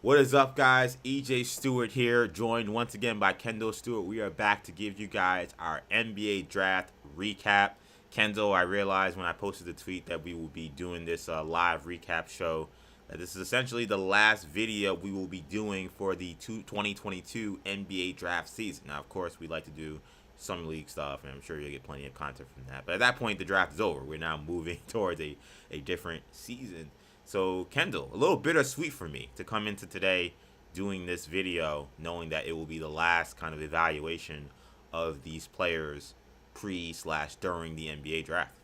What is up, guys? EJ Stewart here, joined once again by Kendall Stewart. We are back to give you guys our NBA draft recap. Kendall, I realized when I posted the tweet that we will be doing this live recap show, that this is essentially the last video we will be doing for the 2022 NBA draft season. Now, of course, we like to do summer league stuff, and I'm sure you'll get plenty of content from that. But at that point, the draft is over. We're now moving towards a different season. So, Kendall, a little bittersweet for me to come into today doing this video, knowing that it will be the last kind of evaluation of these players pre/during the NBA draft.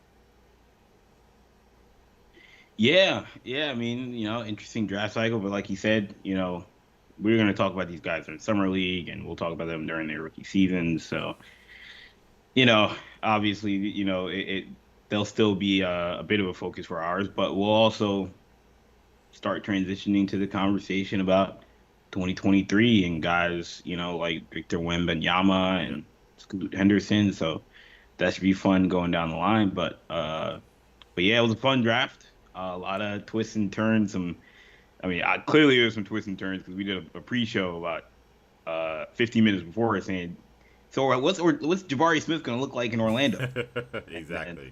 Yeah. I mean, interesting draft cycle, but like you said, we're going to talk about these guys in summer league, and we'll talk about them during their rookie seasons. So, you know, obviously, they'll still be a bit of a focus for ours, but we'll also start transitioning to the conversation about 2023 and guys, like Victor Wembanyama Yep. and Scoot Henderson. So that should be fun going down the line. But yeah, it was a fun draft. A lot of twists and turns. Clearly there's some twists and turns because we did a pre-show about 15 minutes before saying, so what's Jabari Smith going to look like in Orlando? And then Exactly.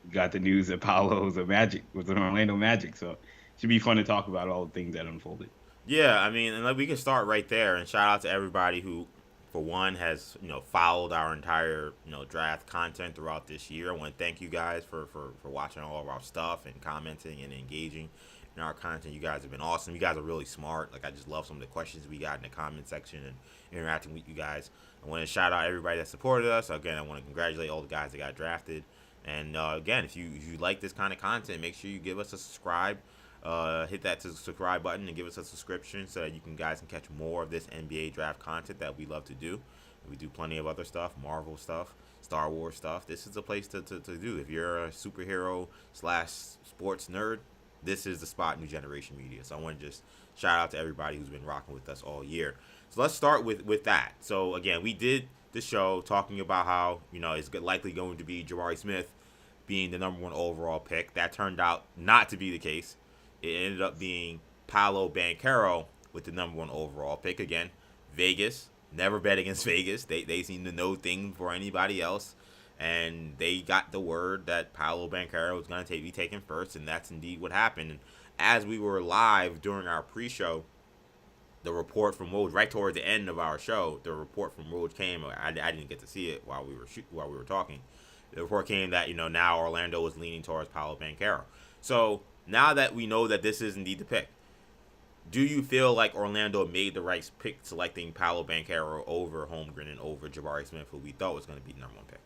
we got the news that Paolo was an Orlando Magic. So it should be fun to talk about all the things that unfolded. Yeah, I mean, and like we can start right there. And shout out to everybody who, for one, has followed our entire draft content throughout this year. I want to thank you guys for watching all of our stuff and commenting and engaging in our content. You guys have been awesome. You guys are really smart. Like I just love some of the questions we got in the comment section and interacting with you guys. I want to shout out everybody that supported us. Again, I want to congratulate all the guys that got drafted. And again, if you like this kind of content, make sure you give us a subscribe. Hit that subscribe button and give us a subscription so that you guys can catch more of this NBA draft content that we love to do. We do plenty of other stuff, Marvel stuff, Star Wars stuff. This is the place to do. If you're a superhero slash sports nerd, this is the spot, New Generation Media. So I want to just shout out to everybody who's been rocking with us all year. So let's start with that. So again, we did the show talking about how it's likely going to be Jabari Smith being the number one overall pick. That turned out not to be the case. It ended up being Paolo Banchero with the number one overall pick. Again, Vegas. Never bet against Vegas. They seem to know things for anybody else. And they got the word that Paolo Banchero was going to be taken first, and that's indeed what happened. And as we were live during our pre-show, the report from Woj, right towards the end of our show, the report from Woj came. I didn't get to see it while we were talking. The report came that now Orlando is leaning towards Paolo Banchero. So now that we know that this is indeed the pick, do you feel like Orlando made the right pick selecting Paolo Banchero over Holmgren and over Jabari Smith, who we thought was going to be the number one pick?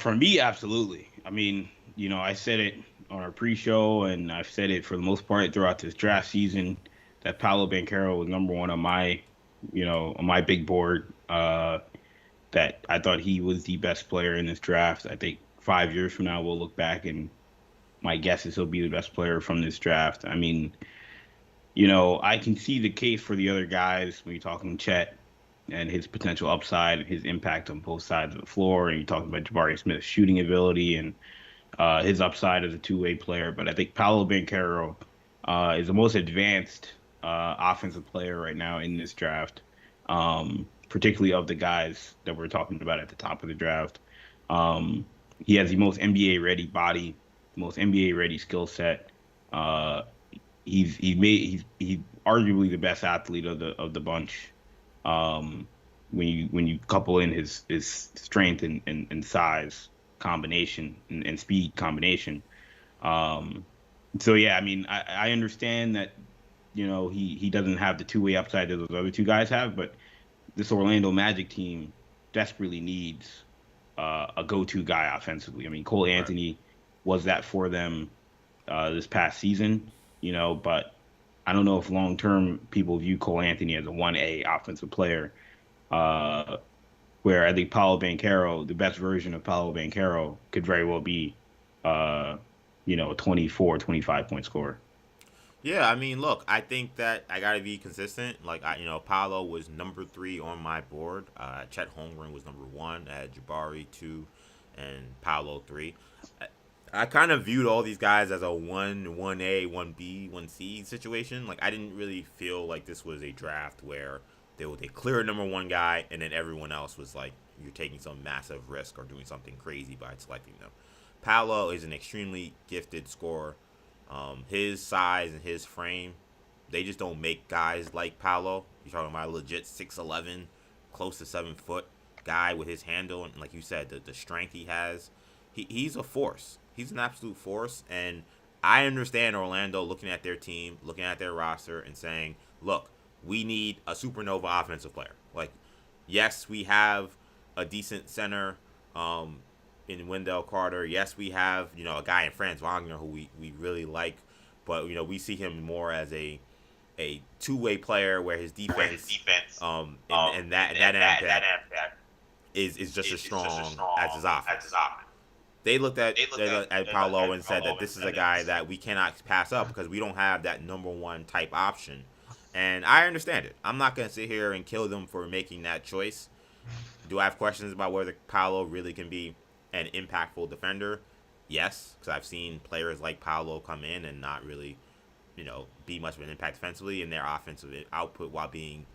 For me, absolutely. I mean, I said it on our pre-show, and I've said it for the most part throughout this draft season that Paolo Banchero was number one on my big board. That I thought he was the best player in this draft. I think 5 years from now we'll look back, and my guess is he'll be the best player from this draft. I mean, I can see the case for the other guys when you're talking Chet and his potential upside and his impact on both sides of the floor. And you're talking about Jabari Smith's shooting ability and his upside as a two-way player. But I think Paolo Banchero is the most advanced offensive player right now in this draft, particularly of the guys that we're talking about at the top of the draft. He has the most NBA ready body, the most NBA ready skill set. He's arguably the best athlete of the bunch. When you couple in his strength and size combination and speed combination. So yeah, I mean, I understand that he doesn't have the two-way upside that those other two guys have, but this Orlando Magic team desperately needs a go-to guy offensively. I mean, Cole Right. Anthony was that for them this past season, but I don't know if long term people view Cole Anthony as a 1A offensive player. Uh, where I think Paulo Banchero, the best version of Paulo Banchero, could very well be, uh, a 24, 25 point scorer. Yeah, I mean, look, I think that I gotta be consistent. Like, Paolo was number three on my board. Chet Holmgren was number one. I had Jabari two, and Paolo three. I kind of viewed all these guys as a 1A, 1B, 1C situation. Like, I didn't really feel like this was a draft where they clear number one guy and then everyone else was like, you're taking some massive risk or doing something crazy by selecting them. Paolo is an extremely gifted scorer. His size and his frame, they just don't make guys like Paolo. You're talking about a legit 6'11", close to 7 foot guy with his handle and, like you said, the strength he has. He's a force. He's an absolute force, and I understand Orlando looking at their team, looking at their roster, and saying, "Look, we need a supernova offensive player. Like, yes, we have a decent center in Wendell Carter. Yes, we have a guy in Franz Wagner who we really like, but we see him more as a two-way player where his defense and that end is just as strong as his offense. They looked at Paolo and said that this is a guy that we cannot pass up because we don't have that number one type option. And I understand it. I'm not going to sit here and kill them for making that choice. Do I have questions about whether Paolo really can be an impactful defender? Yes, because I've seen players like Paolo come in and not really, be much of an impact defensively, and their offensive output, while being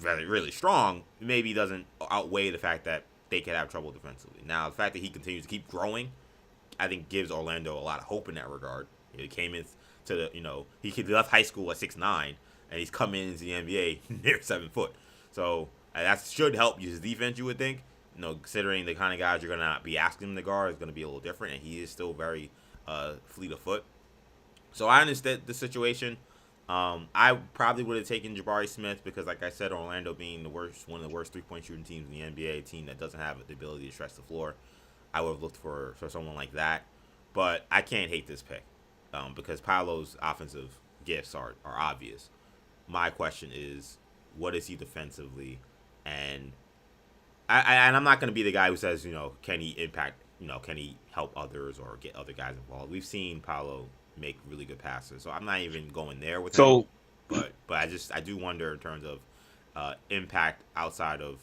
really, really strong, maybe doesn't outweigh the fact that they could have trouble defensively. Now, the fact that he continues to keep growing, I think gives Orlando a lot of hope in that regard. He came into he left high school at 6'9", and he's come into the NBA near 7 foot. So that should help his defense, you would think. Considering the kind of guys you're gonna be asking him to guard is gonna be a little different, and he is still very fleet of foot. So I understand the situation. I probably would have taken Jabari Smith because, like I said, Orlando being one of the worst three-point shooting teams in the NBA, a team that doesn't have the ability to stretch the floor, I would have looked for someone like that. But I can't hate this pick because Paolo's offensive gifts are obvious. My question is, what is he defensively? And I'm not going to be the guy who says, can he impact, can he help others or get other guys involved? We've seen Paolo make really good passes, so I'm not even going there with him. But I do wonder in terms of impact outside of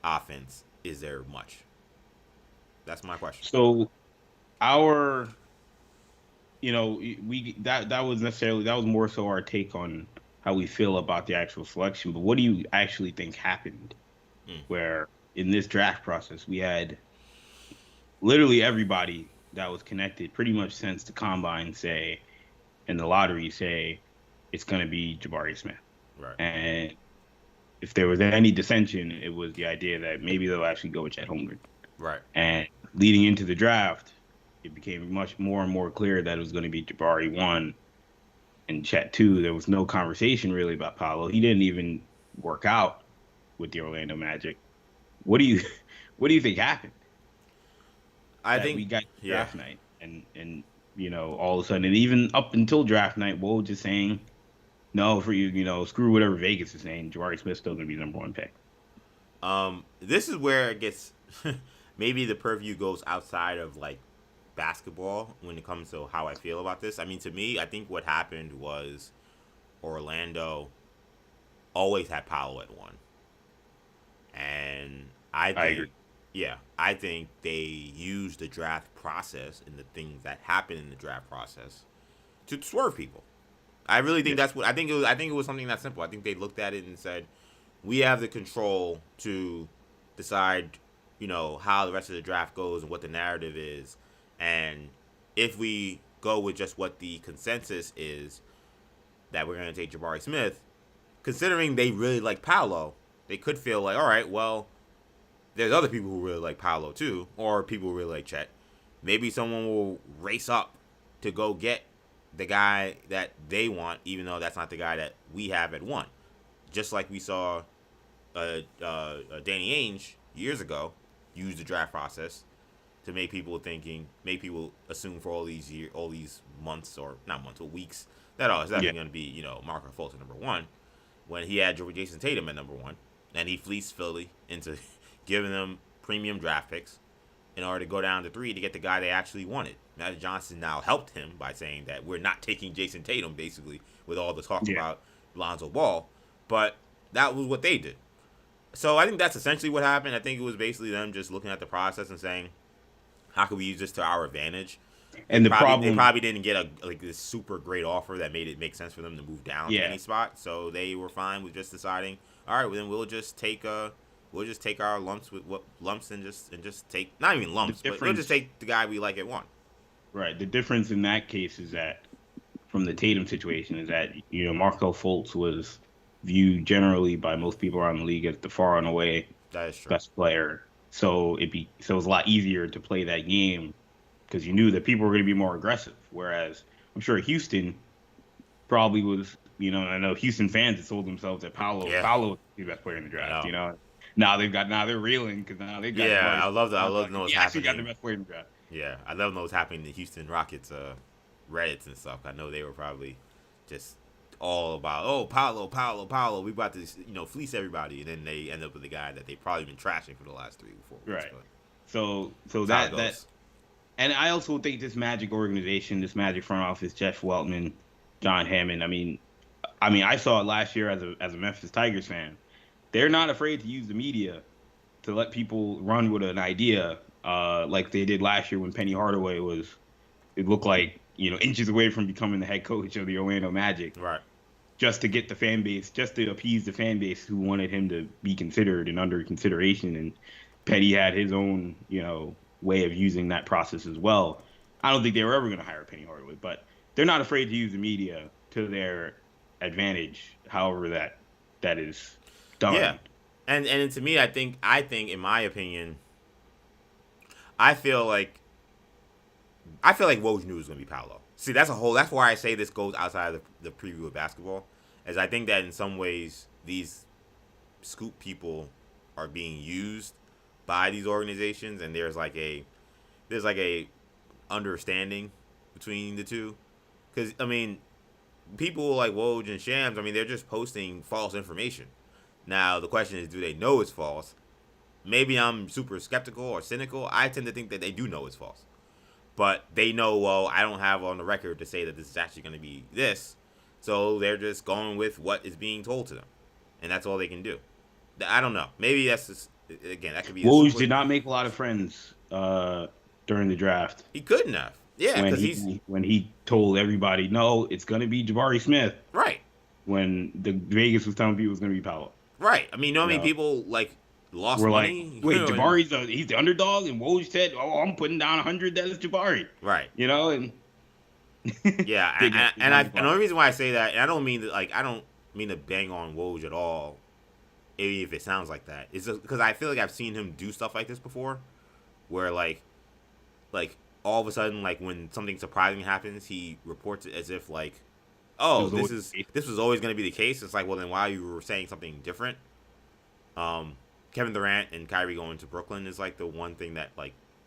offense, is there much? That's my question. So our, that was more so our take on how we feel about the actual selection. But what do you actually think happened? Where in this draft process we had literally everybody that was connected pretty much since the combine and the lottery say it's going to be Jabari Smith. Right. And if there was any dissension, it was the idea that maybe they'll actually go with Chet Holmgren. Right. And leading into the draft, it became much more and more clear that it was going to be Jabari 1 and Chet 2. There was no conversation really about Paolo. He didn't even work out with the Orlando Magic. What do you think happened? I think we got draft night and all of a sudden, and even up until draft night, Woj just saying, no, for you, screw whatever Vegas is saying, Jabari Smith's still going to be the number one pick. This is where it gets, maybe the purview goes outside of, like, basketball when it comes to how I feel about this. I mean, to me, I think what happened was Orlando always had Paolo at 1. And I agree. Yeah, I think they used the draft process and the things that happened in the draft process to swerve people. I really think that's what I think it was. I think it was something that simple. I think they looked at it and said, "We have the control to decide, how the rest of the draft goes and what the narrative is, and if we go with just what the consensus is that we're going to take Jabari Smith, considering they really like Paolo, they could feel like, all right, well, there's other people who really like Paolo too, or people who really like Chet. Maybe someone will race up to go get the guy that they want, even though that's not the guy that we have at 1. Just like we saw Danny Ainge years ago use the draft process to make people assume for all these months, or not months, but weeks, that it's definitely going to be, Marco Fultz at number 1, when he had Jason Tatum at number 1, and he fleeced Philly into giving them premium draft picks in order to go down to 3 to get the guy they actually wanted. Magic Johnson now helped him by saying that we're not taking Jason Tatum, basically, with all the talk about Lonzo Ball. But that was what they did. So I think that's essentially what happened. I think it was basically them just looking at the process and saying, How can we use this to our advantage? And the They problem, probably didn't get this super great offer that made it make sense for them to move down to yeah, any spot. So they were fine with just deciding, all right, well, then we'll just take our lumps with what lumps and just take not even the lumps, but we'll just difference, take the guy we like at one. right? The difference in that case is that from the Tatum situation is that Markel Fultz was viewed generally by most people around the league as the far and away That is true. best player. So it was a lot easier to play that game because you knew that people were going to be more aggressive. Whereas I'm sure Houston probably was, I know Houston fans had told themselves that Yeah. Paolo was the best player in the draft. Now they're reeling because now they've got Yeah, Jabari. I love to know what's He actually got the happening. best player in the draft. Yeah, I love to know what's happening in the Houston Rockets Reddits and stuff. I know they were probably just all about, oh, Paolo, we about to fleece everybody, and then they end up with the guy that they probably been trashing for the last 3 or 4 weeks. Right. But So that's how it that goes. and I also think this Magic organization, this Magic front office, Jeff Weltman, John Hammond. I saw it last year as a Memphis Tigers fan. They're not afraid to use the media to let people run with an idea, like they did last year when Penny Hardaway was. It looked like inches away from becoming the head coach of the Orlando Magic, Right. just to get the fan base, just to appease the fan base who wanted him to be considered and under consideration. And Petty had his own, way of using that process as well. I don't think they were ever going to hire Penny Hardaway, but they're not afraid to use the media to their advantage, however that is done. Yeah, and to me, I think in my opinion, I feel like Woj knew it was gonna be Paolo. See, that's why I say this goes outside of the preview of basketball, as I think that in some ways these scoop people are being used by these organizations, and there's a understanding between the two, because people like Woj and Shams, they're just posting false information. Now the question is, do they know it's false? Maybe I'm super skeptical or cynical. I tend to think that they do know it's false. But they know, well, I don't have on the record to say that this is actually going to be this. So they're just going with what is being told to them. And that's all they can do. I don't know. Maybe that's just, again, that could be Woj did not make a lot of friends during the draft. He couldn't have. Yeah, because when he told everybody, no, it's going to be Jabari Smith. Right. When the Vegas was telling people it was going to be Paolo. Right. How many people, lost money? Like, wait, Jabari's he's the underdog, and Woj said, "Oh, I'm putting down 100. That is Jabari." Right. And yeah, and the only reason why I say that, and I don't mean to bang on Woj at all, even if it sounds like that, is because I feel like I've seen him do stuff like this before, where like all of a sudden, when something surprising happens, he reports it as if oh, this was always going to be the case. It's like, well, then why you were saying something different? Kevin Durant and Kyrie going to Brooklyn is the one thing that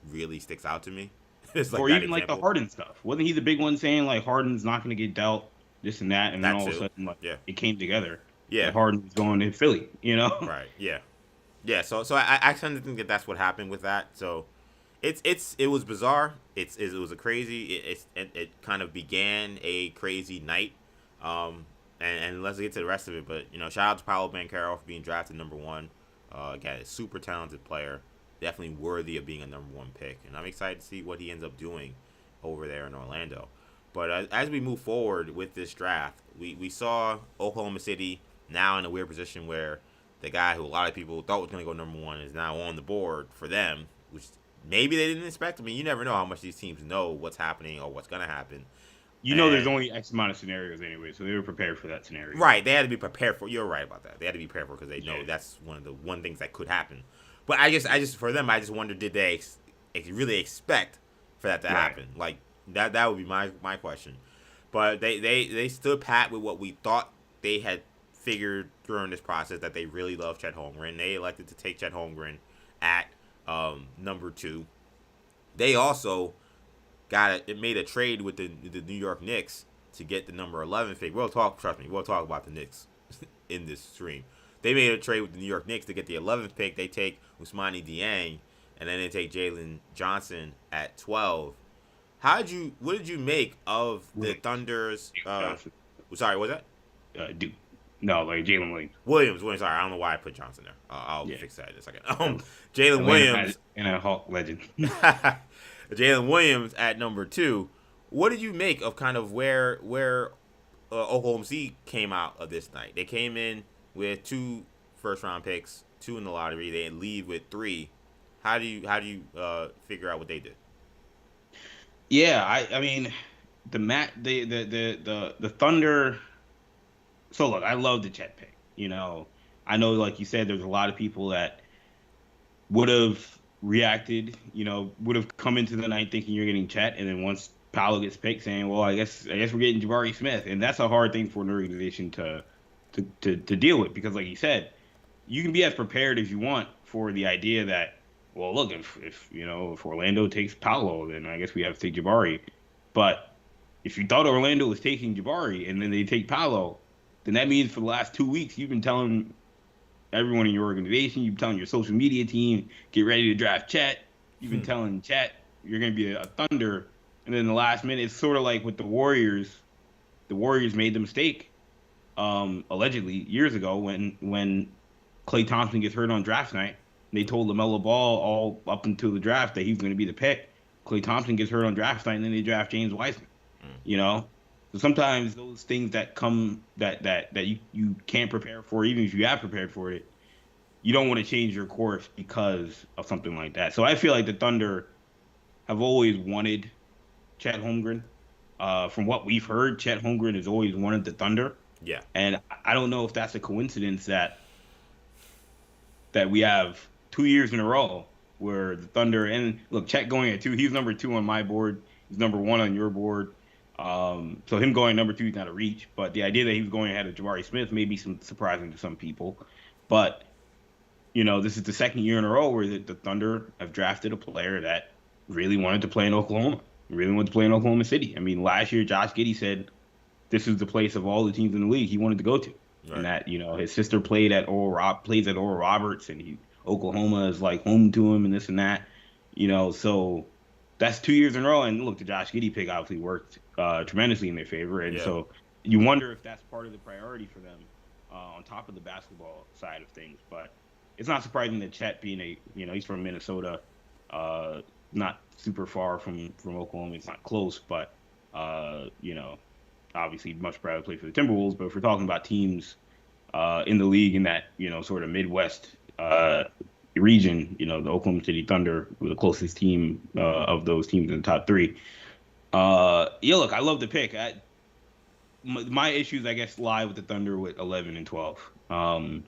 really sticks out to me. It's or even the Harden stuff. Wasn't he the big one saying Harden's not going to get dealt this and that, and then all of a sudden it came together. Yeah, Harden was going to Philly. Right. Yeah. Yeah. So I tend to think that that's what happened with that. So it was bizarre. It was a crazy. It kind of began a crazy night. And let's get to the rest of it. But shout out to Paolo Banchero for being drafted number 1. Again, a super talented player, definitely worthy of being a number 1 pick, and I'm excited to see what he ends up doing over there in Orlando. But as we move forward with this draft, we saw Oklahoma City now in a weird position where the guy who a lot of people thought was going to go number 1 is now on the board for them, which maybe they didn't expect. You never know how much these teams know what's happening or what's going to happen. There's only X amount of scenarios anyway, so they were prepared for that scenario. Right, they had to be prepared for. You're right about that. They had to be prepared for because they know that's one of the things that could happen. But I just for them, I just wonder, did they really expect for that to happen? That would be my question. But they stood pat with what we thought they had figured during this process, that they really love Chet Holmgren. They elected to take Chet Holmgren at number 2. They also made a trade with the New York Knicks to get the number 11 pick. Trust me, we'll talk about the Knicks in this stream. They made a trade with the New York Knicks to get the 11th pick. They take Ousmane Dieng, and then they take Jalen Johnson at 12. What did you make of the Thunder's? Sorry, what was that? Dude. No, Jalen Williams. Sorry, I don't know why I put Johnson there. I'll fix that in a second. Jalen Williams and a Hawk legend. Jalen Williams at number 2. What did you make of kind of where Oklahoma City came out of this night? They came in with 2 first round picks, 2 in the lottery. They leave with 3. How do you figure out what they did? Yeah, I mean the Thunder. So look, I love the Chet pick. I know, like you said, there's a lot of people that would have reacted, would have come into the night thinking you're getting Chet, and then once Paolo gets picked, saying, "Well, I guess we're getting Jabari Smith," and that's a hard thing for an organization to deal with because, like you said, you can be as prepared as you want for the idea that, well, look, if Orlando takes Paolo, then I guess we have to take Jabari, but if you thought Orlando was taking Jabari and then they take Paolo, then that means for the last 2 weeks you've been telling everyone in your organization, you've been telling your social media team, get ready to draft Chet. You've been telling Chet you're going to be a Thunder, and then the last minute, it's sort of like with the Warriors. The Warriors made the mistake, allegedly years ago when Klay Thompson gets hurt on draft night. And they told LaMelo Ball all up until the draft that he was going to be the pick. Klay Thompson gets hurt on draft night, and then they draft James Wiseman. You know, so sometimes those things that come that you can't prepare for, even if you have prepared for it, you don't want to change your course because of something like that. So I feel like the Thunder have always wanted Chet Holmgren. From what we've heard, Chet Holmgren has always wanted the Thunder. Yeah. And I don't know if that's a coincidence that we have 2 years in a row where the Thunder, and look, Chet going at 2, he's number 2 on my board. He's number 1 on your board. So him going number 2 is not a reach, but the idea that he was going ahead of Jabari Smith may be surprising to some people. But, this is the second year in a row where the Thunder have drafted a player that really wanted to play in Oklahoma, really wanted to play in Oklahoma City. I mean, last year, Josh Giddey said this is the place of all the teams in the league he wanted to go to. Right. And that, his sister plays at Oral Roberts, and Oklahoma is like home to him and this and that, so that's 2 years in a row. And look, the Josh Giddey pick obviously worked tremendously in their favor. And so you wonder if that's part of the priority for them on top of the basketball side of things. But it's not surprising that Chet being he's from Minnesota, not super far from Oklahoma. It's not close, but, obviously much rather play for the Timberwolves. But if we're talking about teams in the league in that, sort of Midwest region, the Oklahoma City Thunder were the closest team of those teams in the top 3. Look, I love the pick. My issues, I guess, lie with the Thunder with 11 and 12. I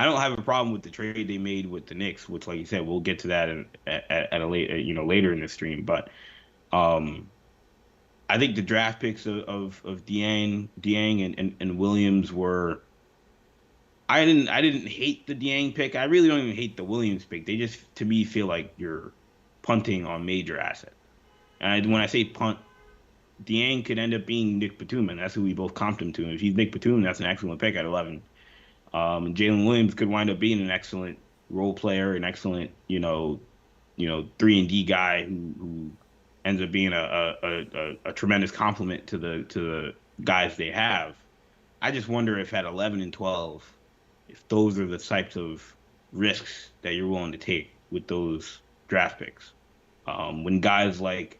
don't have a problem with the trade they made with the Knicks, which, like you said, we'll get to that at a later in the stream. But I think the draft picks of Dieng and Williams were. I didn't hate the Dieng pick. I really don't even hate the Williams pick. They just, to me, feel like you're punting on major assets. And when I say punt, Dieng could end up being Nick Batum, and that's who we both comped him to. And if he's Nick Batum, that's an excellent pick at 11. And Jalen Williams could wind up being an excellent role player, an excellent, 3-and-D guy who ends up being a tremendous compliment to the guys they have. I just wonder if at 11 and 12, if those are the types of risks that you're willing to take with those draft picks. When guys like,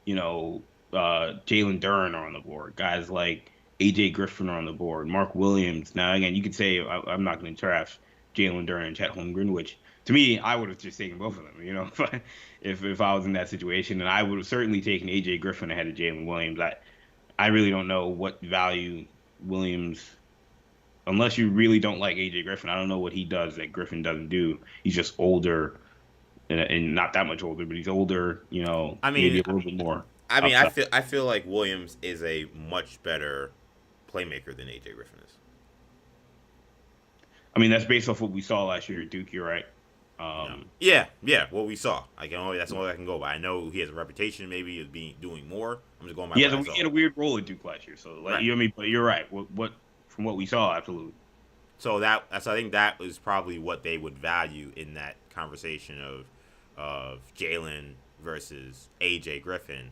Jalen Duren are on the board, guys like AJ Griffin are on the board, Mark Williams. Now, again, you could say I'm not going to draft Jalen Duren and Chet Holmgren, which to me, I would have just taken both of them, if I was in that situation. And I would have certainly taken AJ Griffin ahead of Jalen Williams. I really don't know what value Williams, unless you really don't like AJ Griffin, I don't know what he does that Griffin doesn't do. He's just older, and not that much older, but he's older, maybe a little bit more. I mean, I feel like Williams is a much better playmaker than AJ Griffin is. I mean, that's based off what we saw last year at Duke. You're right. Yeah, what we saw. That's all I can go by. I know he has a reputation maybe of doing more. I'm just going by. He had a weird role at Duke last year, so right. But you're right. What from what we saw, absolutely. So I think that was probably what they would value in that conversation of Jalen versus AJ Griffin.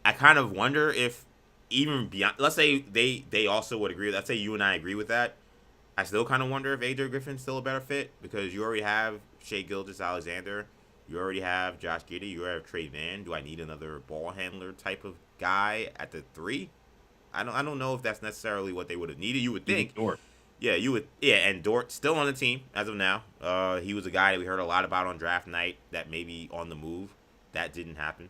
I kind of wonder if even beyond, let's say they also would agree. Let's say you and I agree with that. I still kind of wonder if AJ Griffin's still a better fit because you already have Shai Gilgeous-Alexander You already have Josh Giddey. You already have Trey Van. Do I need another ball handler type of guy at the 3? I don't know if that's necessarily what they would have needed. You would think. Dort. Yeah, you would. Yeah, and Dort still on the team as of now. He was a guy that we heard a lot about on draft night that may be on the move. That didn't happen.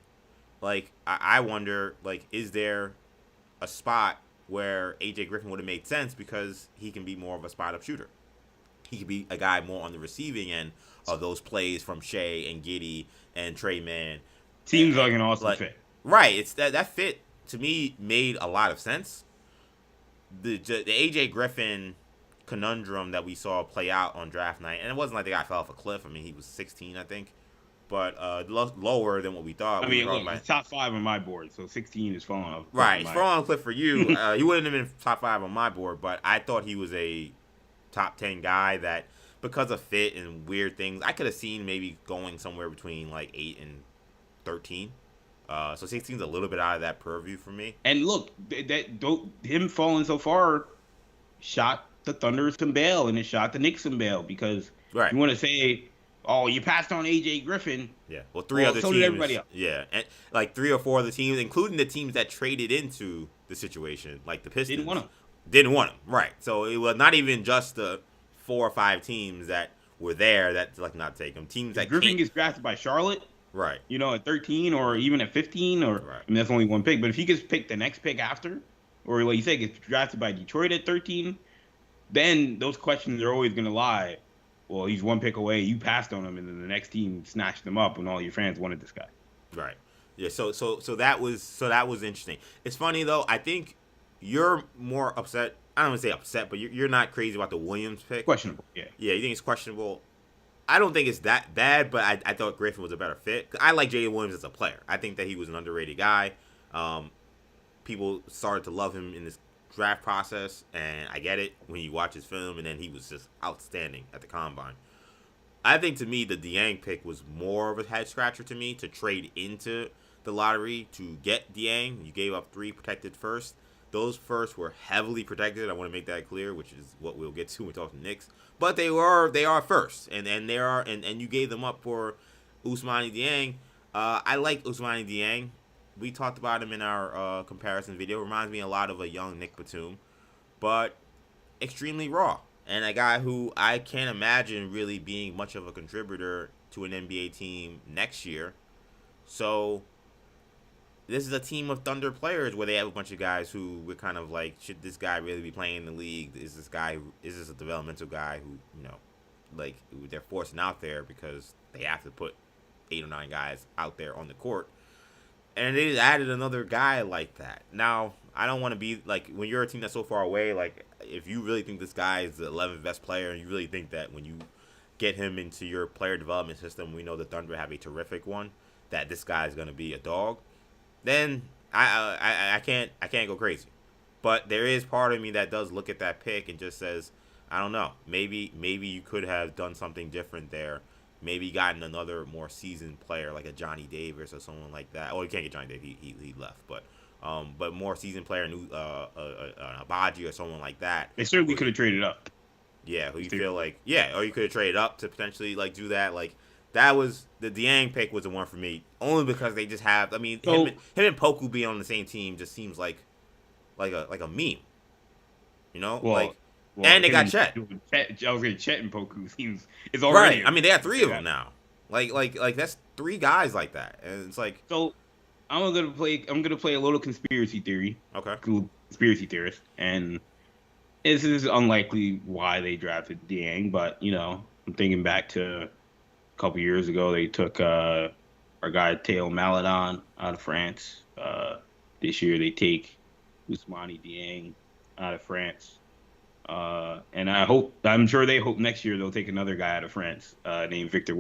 Like, I wonder, like, is there a spot where AJ Griffin would have made sense because he can be more of a spot up shooter. He could be a guy more on the receiving end of those plays from Shea and Giddey and Trey Mann. Seems like an awesome fit. Right. It's that fit to me made a lot of sense. The AJ Griffin conundrum that we saw play out on draft night, and it wasn't like the guy fell off a cliff. I mean, he was 16, I think, but lower than what we thought. I mean, look, he's top 5 on my board, so 16 is falling off. Right, it's falling off a cliff for you. He wouldn't have been top 5 on my board, but I thought he was a top 10 guy that, because of fit and weird things, I could have seen maybe going somewhere between like 8 and 13. So 16 is a little bit out of that purview for me. And look, him falling so far shot the Thunder some bail, and it shot the Knicks some bail, because you want to say, oh, you passed on AJ Griffin. Yeah, well, other so teams. Did everybody else. Yeah, and like 3 or 4 other teams, including the teams that traded into the situation, like the Pistons, didn't want him. Right. So it was not even just the 4 or 5 teams that were there that like not take him. Teams that Griffin gets drafted by Charlotte. Right. You know, at 13 or even at 15, or I mean, that's only one pick. But if he gets picked the next pick after, or like you said, gets drafted by Detroit at 13, then those questions are always going to lie. Well, he's one pick away. You passed on him, and then the next team snatched him up, and all your fans wanted this guy. Right. Yeah. So that was interesting. It's funny though. I think you're more upset. I don't want to say upset, but you're not crazy about the Williams pick. Questionable. Yeah. Yeah. You think it's questionable. I don't think it's that bad, but I thought Griffin was a better fit. I like Jalen Williams as a player. I think that he was an underrated guy. People started to love him in this draft process, and I get it when you watch his film, and then he was just outstanding at the combine. I think, to me, the Dieng pick was more of a head scratcher to me, to trade into the lottery to get Dieng. You gave up 3 protected first. Those first were heavily protected. I want to make that clear, which is what we'll get to when we talk to Knicks. But they are first, and you gave them up for Ousmane Dieng. I like Ousmane Dieng. We talked about him in our comparison video. Reminds me a lot of a young Nick Batum, but extremely raw, and a guy who I can't imagine really being much of a contributor to an NBA team next year. So this is a team of Thunder players where they have a bunch of guys who we're kind of like, should this guy really be playing in the league? Is this a developmental guy who, you know, like, they're forcing out there because they have to put 8 or 9 guys out there on the court. And they just added another guy like that. Now, I don't want to be like, when you're a team that's so far away, like, if you really think this guy is the 11th best player, and you really think that when you get him into your player development system, we know the Thunder have a terrific one, that this guy is going to be a dog, then I can't go crazy. But there is part of me that does look at that pick and just says, I don't know, maybe you could have done something different there. Maybe gotten another more seasoned player like a Johnny Davis or someone like that. Oh, you can't get Johnny Davis; he left. But more seasoned player, an Abaji or someone like that. They certainly could have traded up. Yeah, who you feel like, yeah, or you could have traded up to potentially like do that. Like, that was the Dieng pick was the one for me, only because they just have. I mean, him and Poku being on the same team just seems like a meme. You know, and they got Chet. I was getting Chet and Poku seems it's already right. I mean, they have 3 of them now. Like that's 3 guys like that, and it's like. So I'm gonna play a little conspiracy theory. Okay. Cool conspiracy theorist, and this is unlikely why they drafted Dieng, but you know, I'm thinking back to a couple years ago, they took our guy Théo Maledon out of France. This year they take Ousmane Dieng out of France. And I'm sure they hope next year they'll take another guy out of France named Victor.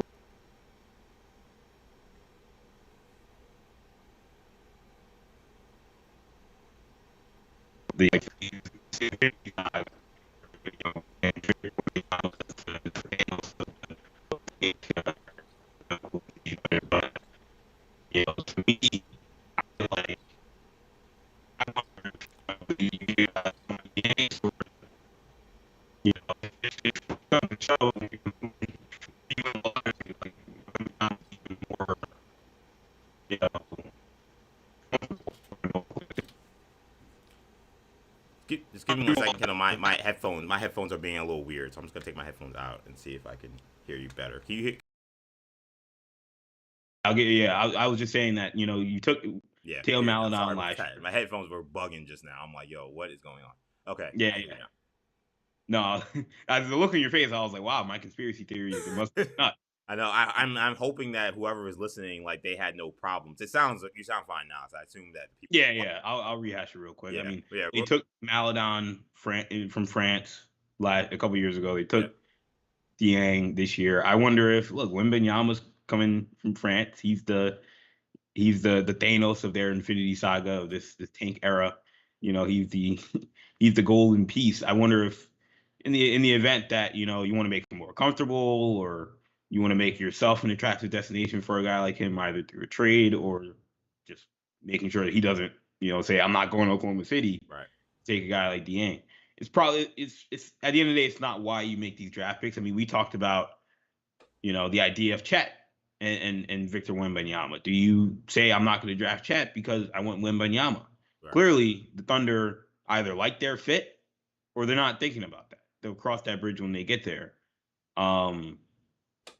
To me, Just give me 1 second, Kendall. My headphones are being a little weird, so I'm just gonna take my headphones out and see if I can hear you better. Can you hear? I'll get yeah. I was just saying that you took Yeah, Tail yeah. I'm Maladon sorry about last that. year. My headphones were bugging just now. I'm like, yo, what is going on? Okay, I Yeah, can hear yeah. you No, as the look on your face, I was like, wow, my conspiracy theories. It must now. not. I know. I'm hoping that whoever is listening, like, they had no problems. It sounds like you sound fine now, so I assume that the people. Yeah, yeah. I'll rehash it real quick. I Yeah, mean, yeah, they took Maladon from France a couple years ago. They yeah. took Dieng this year. I wonder if look, Wembanyama's coming from France. He's the Thanos of their Infinity Saga of this tank era. He's the he's the golden piece. I wonder if in the event that you want to make him more comfortable or you want to make yourself an attractive destination for a guy like him, either through a trade or just making sure that he doesn't say I'm not going to Oklahoma City. Right, Take a guy like Dieng. It's at the end of the day, it's not why you make these draft picks. I mean, we talked about the idea of Chet and Victor Wembanyama. Do you say I'm not going to draft Chet because I want Wembanyama? right. Clearly, the Thunder either like their fit or they're not thinking about that. They'll cross that bridge when they get there. Um,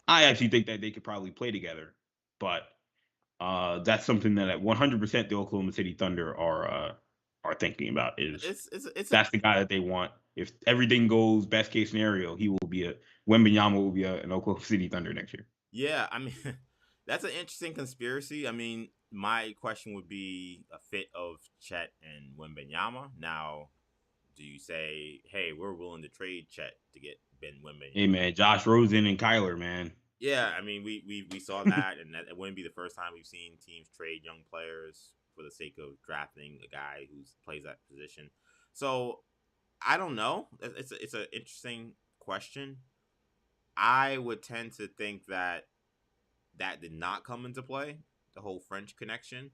I actually think that they could probably play together, but that's something that at 100% the Oklahoma City Thunder are thinking about. Is It's a that's the guy that they want. If everything goes best case scenario, he will be a Wembanyama will be an Oklahoma City Thunder next year. Yeah, I mean, that's an interesting conspiracy. I mean, my question would be a fit of Chet and Wembenyama. Now, do you say, hey, we're willing to trade Chet to get Ben Hey Wembenyama? man, Josh Rosen and Kyler, man. Yeah, I mean, we saw that, and that it wouldn't be the first time we've seen teams trade young players for the sake of drafting a guy who plays that position. So I don't know. It's an interesting question. I would tend to think that that did not come into play, the whole French connection.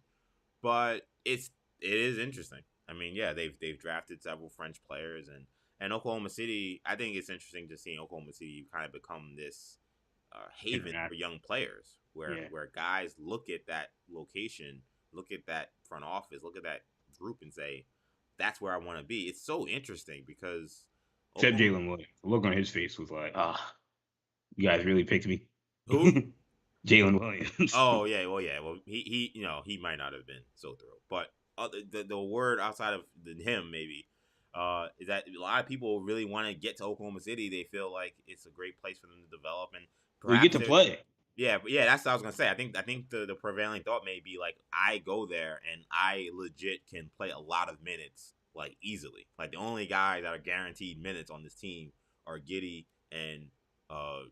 But it is interesting. I mean, yeah, they've drafted several French players, and Oklahoma City. I think it's interesting to see Oklahoma City kind of become this haven for Interact. young players, where Yeah. guys look at that location, look at that front office, look at that group, and say, "That's where I want to be." It's so interesting because Except Oklahoma. Jalen Williams. The look on his face was like, ah, you guys really picked me. Who? Jalen Williams. Oh yeah, well yeah, well he he might not have been so thrilled, but the word outside of him maybe is that a lot of people really want to get to Oklahoma City. They feel like it's a great place for them to develop, and We get perhaps to they're play. yeah, but yeah, that's what I was gonna say. I think the prevailing thought may be like I go there and I legit can play a lot of minutes like easily. Like the only guys that are guaranteed minutes on this team are Giddy and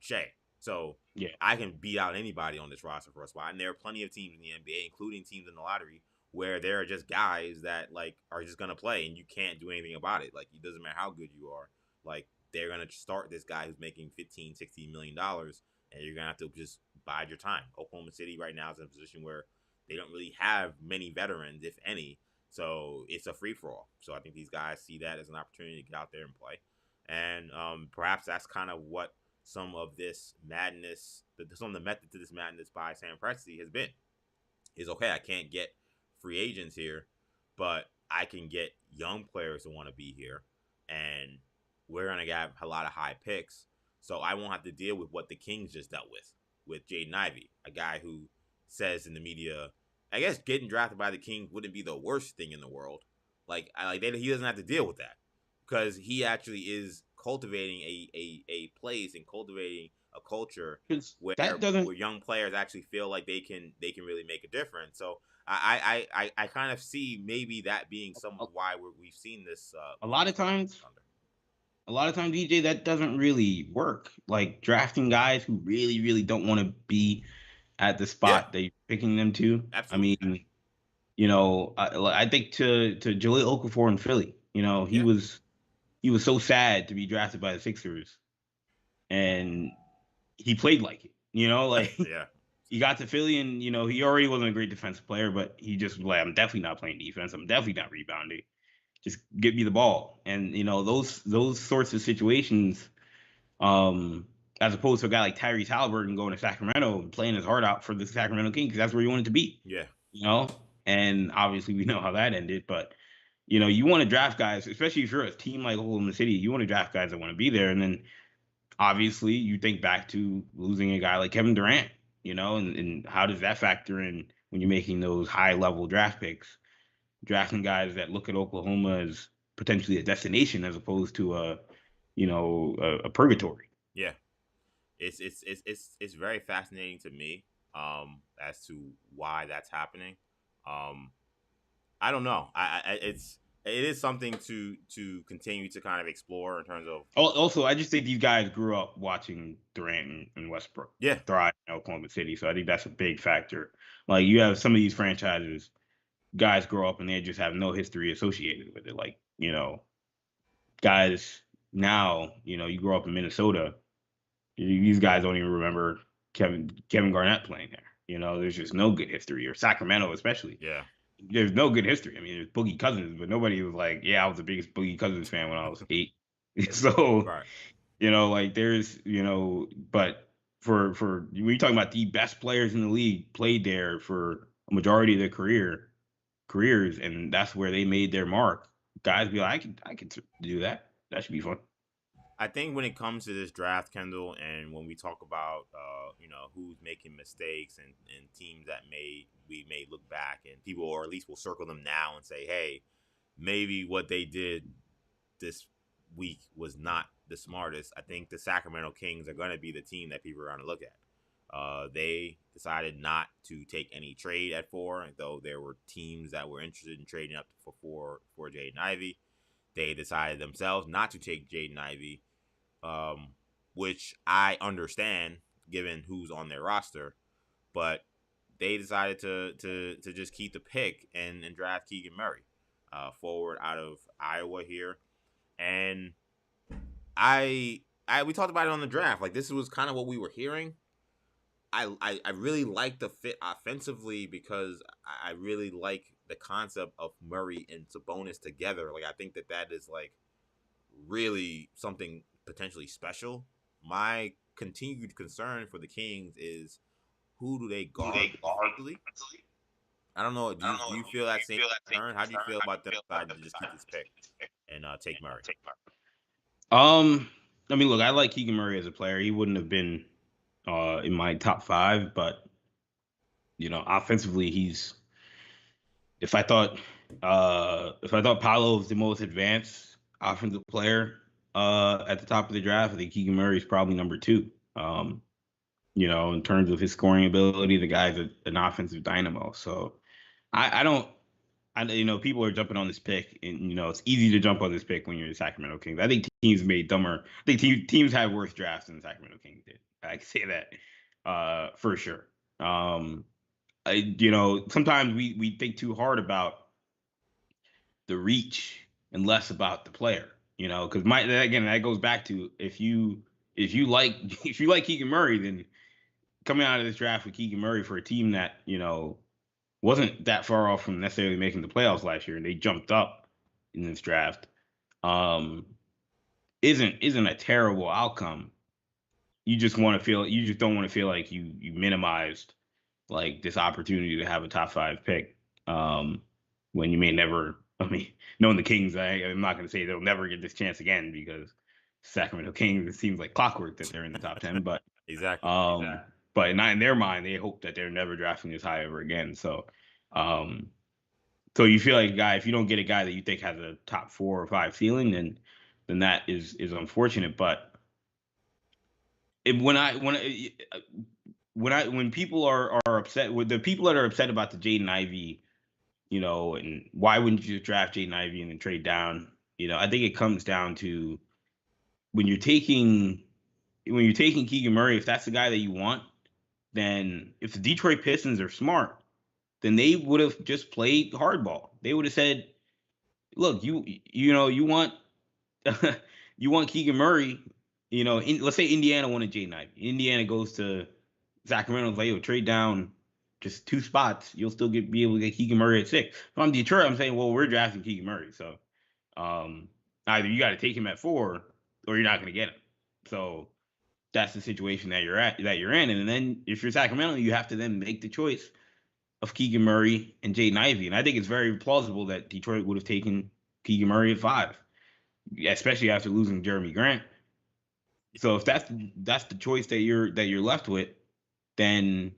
Shea. So Yeah. I can beat out anybody on this roster for a spot. And there are plenty of teams in the NBA, including teams in the lottery, where there are just guys that like are just gonna play and you can't do anything about it. Like it doesn't matter how good you are. Like they're gonna start this guy who's making 15, $16 million, and you're gonna have to just bide your time. Oklahoma City right now is in a position where they don't really have many veterans, if any. So it's a free for all. So I think these guys see that as an opportunity to get out there and play. And perhaps that's kind of what some of this madness, some of the method to this madness by Sam Presti has been. Is okay, I can't get free agents here, but I can get young players who want to be here, and we're gonna get a lot of high picks, so I won't have to deal with what the Kings just dealt with Jaden Ivey, a guy who says in the media, I guess getting drafted by the Kings wouldn't be the worst thing in the world. He doesn't have to deal with that because he actually is cultivating a place and cultivating a culture Because that where doesn't young players actually feel like they can really make a difference. So I kind of see maybe that being some a, of why we've seen this a lot of this movement with the times. Thunder. A lot of times, DJ, that doesn't really work. Like drafting guys who really, really don't want to be at the Yeah, spot that you're picking them to. I absolutely. mean, I think to Jaleel Okafor in Philly, he Yeah, was so sad to be drafted by the Sixers, and he played like it. Like yeah, he got to Philly, and he already wasn't a great defensive player, but he just was like, I'm definitely not playing defense. I'm definitely not rebounding. Just give me the ball, and those sorts of situations, as opposed to a guy like Tyrese Halliburton going to Sacramento and playing his heart out for the Sacramento Kings because that's where he wanted to be. yeah. you know. And obviously, we know how that ended, but. You want to draft guys, especially if you're a team like Oklahoma City, you want to draft guys that want to be there. And then obviously you think back to losing a guy like Kevin Durant, and how does that factor in when you're making those high level draft picks, drafting guys that look at Oklahoma as potentially a destination as opposed to a purgatory. Yeah, it's very fascinating to me as to why that's happening. Um, I don't know. It is something to continue to kind of explore in terms of Also, I just think these guys grew up watching Durant and Westbrook yeah, thrive in Oklahoma City, so I think that's a big factor. Like you have some of these franchises, guys grow up and they just have no history associated with it. Like guys now, you grow up in Minnesota, these guys don't even remember Kevin Garnett playing there. There's just no good history, or Sacramento especially. yeah, There's no good history. I mean, there's Boogie Cousins, but nobody was like, yeah, I was the biggest Boogie Cousins fan when I was 8. So right. like there's, but for when you're talking about the best players in the league played there for a majority of their careers, and that's where they made their mark. Guys be like, I could do that. That should be fun. I think when it comes to this draft, Kendall, and when we talk about who's making mistakes and teams that we may look back and people or at least will circle them now and say, hey, maybe what they did this week was not the smartest. I think the Sacramento Kings are going to be the team that people are going to look at. They decided not to take any trade at 4, though there were teams that were interested in trading up for 4 for Jaden Ivey. They decided themselves not to take Jaden Ivey, which I understand given who's on their roster, but they decided to just keep the pick and draft Keegan Murray, forward out of Iowa here, and we talked about it on the draft. Like this was kind of what we were hearing. I really like the fit offensively because I really like the concept of Murray and Sabonis together. Like I think that is like really something potentially special. My continued concern for the Kings is who do they guard defensively? I don't know. Do you feel that same concern? How do you feel about them deciding to just keep this pick and take Murray? I mean, look, I like Keegan Murray as a player. He wouldn't have been in my top 5, but offensively, he's if I thought Paolo was the most advanced offensive player at the top of the draft, I think Keegan Murray is probably number 2. In terms of his scoring ability, the guy's an offensive dynamo. So I don't. People are jumping on this pick, and it's easy to jump on this pick when you're the Sacramento Kings. I think teams made dumber. I think teams had worse drafts than the Sacramento Kings did. I can say that for sure. Sometimes we think too hard about the reach and less about the player. Because again, that goes back to if you like if you like Keegan Murray, then coming out of this draft with Keegan Murray for a team that wasn't that far off from necessarily making the playoffs last year, and they jumped up in this draft, um, isn't a terrible outcome. You just don't want to feel like you minimized like this opportunity to have a top 5 pick, when you may never. I mean, knowing the Kings, I'm not going to say they'll never get this chance again because Sacramento Kings, it seems like clockwork that they're in the top 10, but Exactly. um, but not in their mind, they hope that they're never drafting this high ever again. Um, so you feel like a guy, if you don't get a guy that you think has a top 4 or 5 ceiling, then that is unfortunate. But when people are upset with the people that are upset about the Jaden Ivey, and why wouldn't you draft Jaden Ivey and then trade down? I think it comes down to when you're taking Keegan Murray, if that's the guy that you want, then if the Detroit Pistons are smart, then they would have just played hardball. They would have said, "Look, you want you want Keegan Murray. Let's say Indiana wanted Jaden Ivey. Indiana goes to Sacramento, like, yo, trade down just 2 spots. You'll still be able to get Keegan Murray at 6. If I'm Detroit, I'm saying, well, we're drafting Keegan Murray, so um, either you got to take him at 4 or you're not going to get him. So that's the situation that you're in. And then if you're Sacramento, you have to then make the choice of Keegan Murray and Jaden Ivey, and I think it's very plausible that Detroit would have taken Keegan Murray at 5, especially after losing Jeremy Grant. So if that's the choice that you're left with, then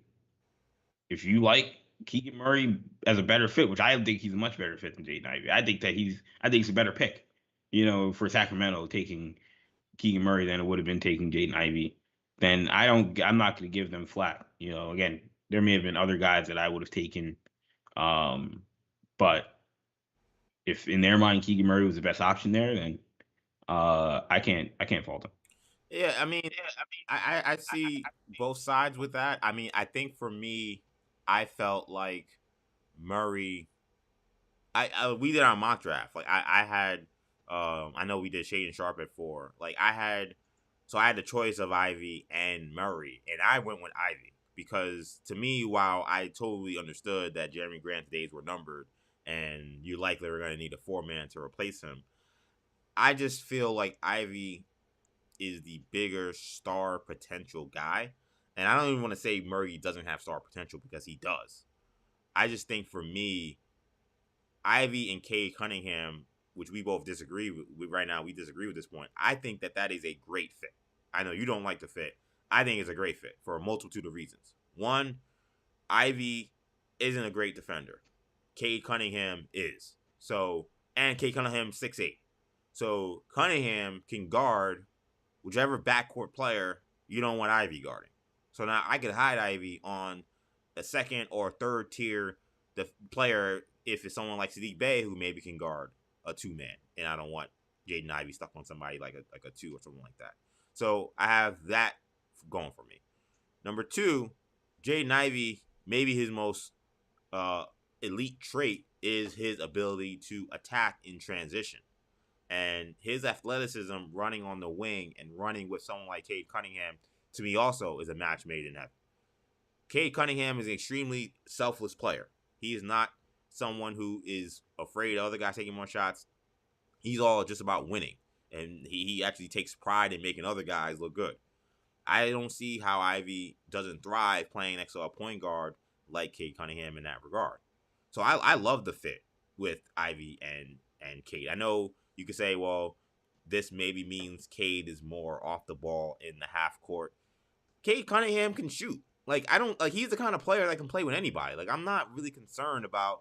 if you like Keegan Murray as a better fit, which I think he's a much better fit than Jaden Ivey, I think he's a better pick, for Sacramento taking Keegan Murray than it would have been taking Jaden Ivey. Then I'm not going to give them flat. Again, there may have been other guys that I would have taken, um, but if in their mind Keegan Murray was the best option there, then I can't fault him. Yeah, I mean, I see both sides with that. I mean, I think for me, I felt like Murray. We did our mock draft. Like I had, I know we did Shade and Sharp at 4. Like I had the choice of Ivy and Murray, and I went with Ivy because to me, while I totally understood that Jeremy Grant's days were numbered and you likely were going to need a 4-man to replace him, I just feel like Ivy is the bigger star potential guy. And I don't even want to say Murray doesn't have star potential because he does. I just think for me, Ivy and Cade Cunningham, which we both disagree with right now, we disagree with this point. I think that is a great fit. I know you don't like the fit. I think it's a great fit for a multitude of reasons. One, Ivy isn't a great defender. Cade Cunningham is. So, and Cade Cunningham 6'8". So Cunningham can guard whichever backcourt player you don't want Ivy guarding. So now I could hide Ivy on a second or third tier player if it's someone like Sadiq Bey who maybe can guard a 2-man, and I don't want Jaden Ivey stuck on somebody like a 2 or something like that. So I have that going for me. Number 2, Jaden Ivey, maybe his most elite trait is his ability to attack in transition. And his athleticism running on the wing and running with someone like Cade Cunningham, to me also is a match made in heaven. Cade Cunningham is an extremely selfless player. He is not someone who is afraid of other guys taking more shots. He's all just about winning. And he actually takes pride in making other guys look good. I don't see how Ivy doesn't thrive playing next to a point guard like Cade Cunningham in that regard. So I love the fit with Ivy and Cade. I know you could say, well, this maybe means Cade is more off the ball in the half court. Cade Cunningham can shoot. He's the kind of player that can play with anybody. Like, I'm not really concerned about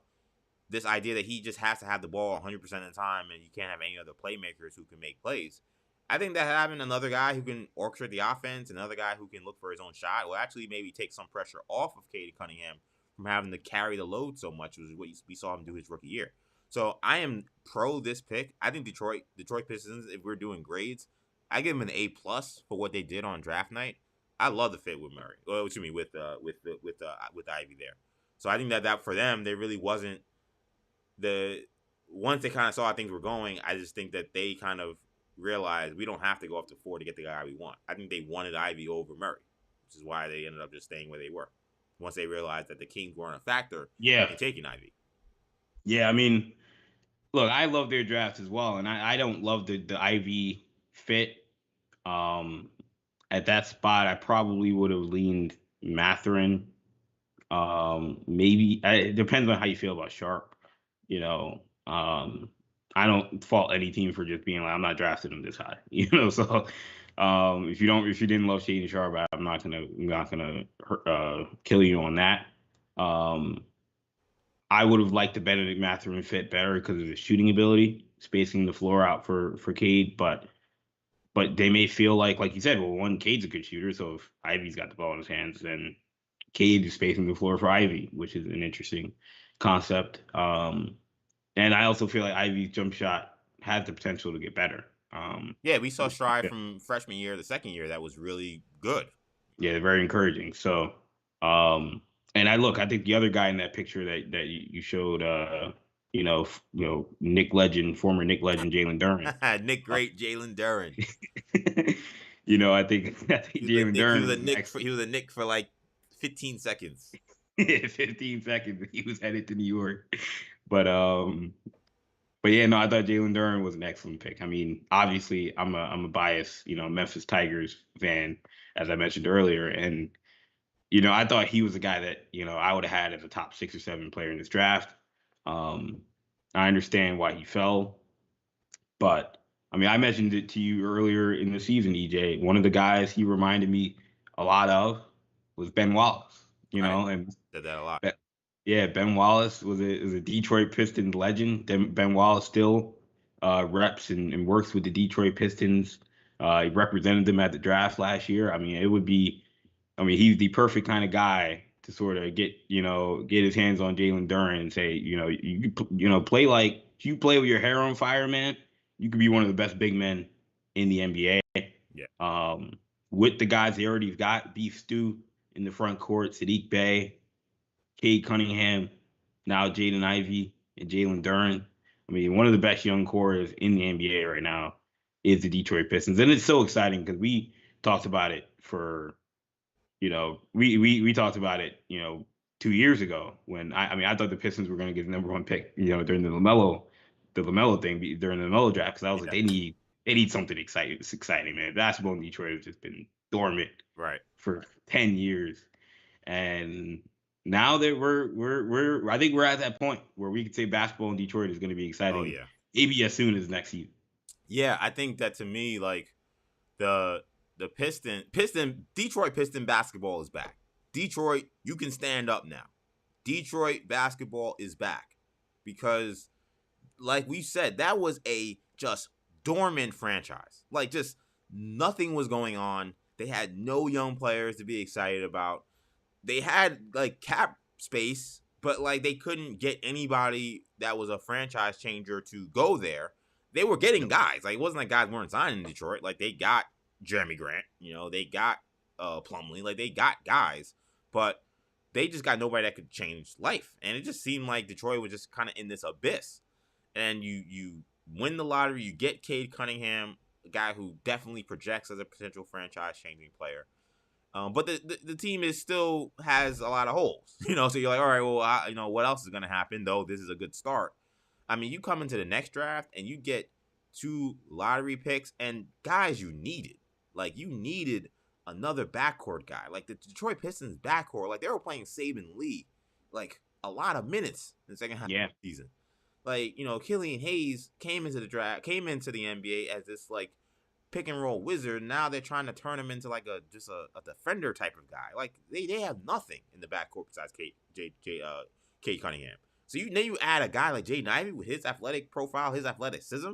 this idea that he just has to have the ball 100% of the time and you can't have any other playmakers who can make plays. I think that having another guy who can orchestrate the offense, another guy who can look for his own shot, will actually maybe take some pressure off of Cade Cunningham from having to carry the load so much, which is what we saw him do his rookie year. So I am pro this pick. I think Detroit Pistons, if we're doing grades, I give them an A+ for what they did on draft night. I love the fit with Murray. Well, excuse me, with Ivy there. So I think that for them, there really wasn't once they kind of saw how things were going. I just think that they kind of realized we don't have to go up to 4 to get the guy we want. I think they wanted Ivy over Murray, which is why they ended up just staying where they were. Once they realized that the Kings weren't a factor in taking Ivy. Yeah, I mean, look, I love their drafts as well, and I don't love the Ivy fit. At that spot, I probably would have leaned Matherin. Maybe it depends on how you feel about Sharp. You know, I don't fault any team for just being like, I'm not drafting him this high. So if you didn't love Shady Sharp, I'm not gonna kill you on that. I would have liked the Benedict Mathurin fit better because of his shooting ability, spacing the floor out for Cade, but they may feel like you said, well, one, Cade's a good shooter, so if Ivy's got the ball in his hands, then Cade is spacing the floor for Ivy, which is an interesting concept. And I also feel like Ivy's jump shot has the potential to get better. Yeah, we saw stride from freshman year, the second year that was really good. Yeah, very encouraging. So, and I think the other guy in that picture that you showed, Nick Legend, former Nick Legend, Jalen Duren. Nick Great, Jalen Duren. I think Jalen Duren was next. He was a Nick for like 15 seconds. 15 seconds. He was headed to New York, but yeah, no, I thought Jalen Duren was an excellent pick. I mean, obviously, I'm a biased, Memphis Tigers fan, as I mentioned earlier, and I thought he was a guy that I would have had as a top 6 or 7 player in this draft. Um, I understand why he fell, but I mean, I mentioned it to you earlier in the season, EJ. One of the guys he reminded me a lot of was Ben Wallace. Right. And Did that a lot. Be- yeah, Ben Wallace was a Detroit Pistons legend. Ben Wallace still reps and works with the Detroit Pistons. He represented them at the draft last year. I mean, he's the perfect kind of guy to sort of get his hands on Jalen Duren and say, play like if you play with your hair on fire, man, you could be one of the best big men in the NBA. Yeah. With the guys they already got, Beef Stew in the front court, Sadiq Bey, Cade Cunningham, now Jaden Ivey and Jalen Duren. I mean, one of the best young cores in the NBA right now is the Detroit Pistons, and it's so exciting because we talked about it for we talked about it 2 years ago when I thought the Pistons were going to get the number one pick during the LaMelo thing during the LaMelo draft because I was like Yeah. they need something exciting. It's exciting, man. Basketball in Detroit has just been dormant Right. for 10 years, and now that we're I think we're at that point where we could say basketball in Detroit is going to be Oh exciting yeah. maybe as soon as next season. Yeah, I think that to me, like the Detroit Piston basketball is back. Detroit, you can stand up now. Detroit basketball is back because, like we said, that was a just dormant franchise. Like just nothing was going on. They had no young players to be excited about. They had like cap space, but like they couldn't get anybody that was a franchise changer to go there. They were getting guys. Like it wasn't like guys weren't signing in Detroit. Like they got Jeremy Grant, they got Plumlee, like they got guys, but they just got nobody that could change life. And it just seemed like Detroit was just kind of in this abyss. And you win the lottery, you get Cade Cunningham, a guy who definitely projects as a potential franchise changing player. But the team is still has a lot of holes, So you're like, all right, well, what else is going to happen? Though this is a good start. I mean, you come into the next draft and you get 2 lottery picks and guys you needed. Like you needed another backcourt guy. Like the Detroit Pistons backcourt, like they were playing Saban Lee, like a lot of minutes in the second half of the season. Like Killian Hayes came into the NBA as this like pick and roll wizard. Now they're trying to turn him into like a defender type of guy. Like they have nothing in the backcourt besides Cade Cunningham. So you add a guy like Jaden Ivey with his athletic profile, his athleticism,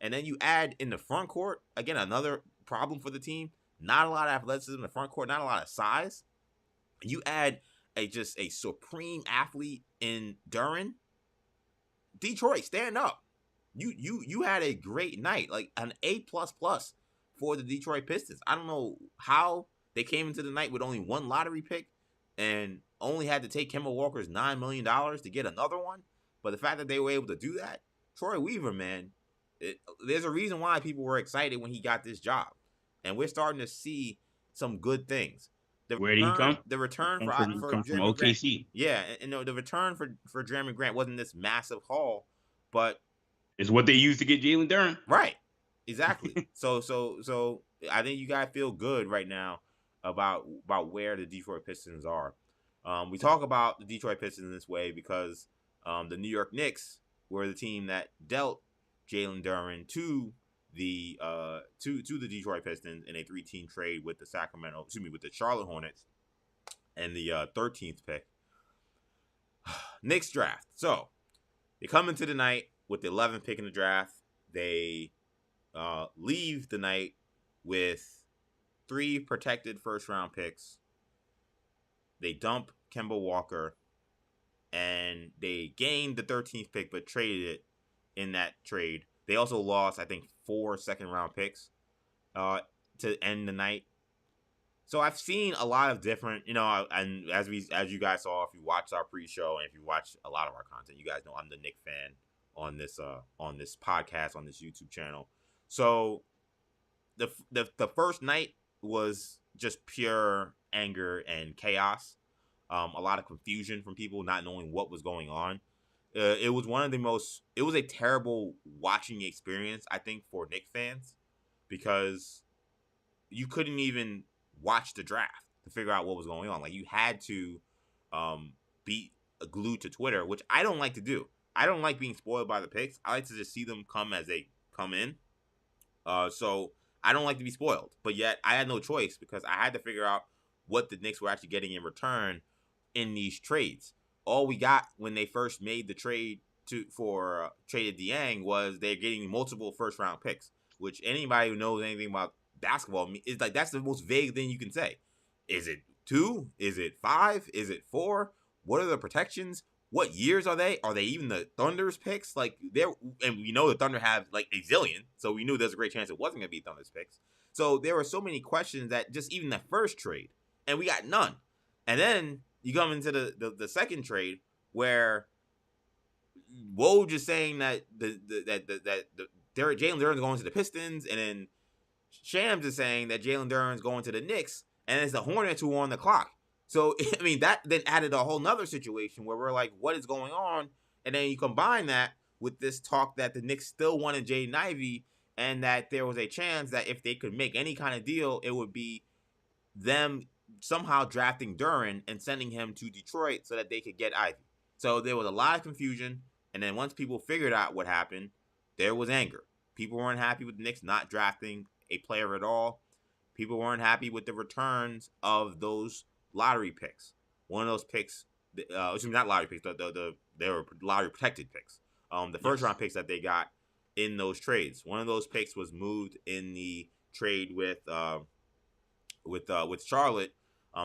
and then you add in the front court again another problem for the team. Not a lot of athleticism in the front court, not a lot of size. You add a supreme athlete in Duren. Detroit, stand up. You had a great night, like an A++ for the Detroit Pistons. I don't know how they came into the night with only 1 lottery pick and only had to take Kemba Walker's $9 million to get another one. But the fact that they were able to do that, Troy Weaver, man, there's a reason why people were excited when he got this job. And we're starting to see some good things. Where did he come? The return for from Jeremy Grant. OKC. Yeah, and the return for Jeremy Grant wasn't this massive haul, but it's what they used to get Jalen Duren. Right. Exactly. so I think you guys feel good right now about where the Detroit Pistons are. We talk about the Detroit Pistons this way because the New York Knicks were the team that dealt Jalen Duren to the Detroit Pistons in a 3-team trade with the Charlotte Hornets and the 13th pick. Knicks draft. So they come into the night with the 11th pick in the draft. They leave the night with 3 protected first-round picks. They dump Kemba Walker, and they gained the 13th pick, but traded it in that trade. They also lost, I think, 4 second-round picks to end the night. So I've seen a lot of different, and as you guys saw, if you watched our pre-show and if you watch a lot of our content, you guys know I'm the Knick fan on this podcast, on this YouTube channel. So the first night was just pure anger and chaos. A lot of confusion from people not knowing what was going on. It was a terrible watching experience, I think, for Knicks fans because you couldn't even watch the draft. to figure out what was going on. Like you had to be glued to Twitter, which I don't like to do. I don't like being spoiled by the picks. I like to just see them come as they come in. So I don't like to be spoiled, but yet I had no choice because I had to figure out what the Knicks were actually getting in return in these trades. All we got when they first made the trade for traded Dieng was they're getting multiple first round picks, which anybody who knows anything about basketball is like that's the most vague thing you can say. Is it 2? Is it 5? Is it 4? What are the protections? What years are they? Are they even the Thunder's picks? Like they're, and we know the Thunder have like a zillion, so we knew there's a great chance it wasn't gonna be Thunder's picks. So there were so many questions that just even the first trade, and we got none. And then you come into the second trade where Woj is saying that Jalen Duren's going to the Pistons, and then Shams is saying that Jalen Duren's going to the Knicks, and it's the Hornets who are on the clock. So, I mean, that then added a whole nother situation where we're like, what is going on? And then you combine that with this talk that the Knicks still wanted Jaden Ivey, and that there was a chance that if they could make any kind of deal, it would be them somehow drafting Duren and sending him to Detroit so that they could get Ivey. So there was a lot of confusion, and then once people figured out what happened, there was anger. People weren't happy with the Knicks not drafting a player at all. People weren't happy with the returns of those lottery picks. One of those picks, not lottery picks, they were lottery protected picks. The first round picks that they got in those trades. One of those picks was moved in the trade with Charlotte.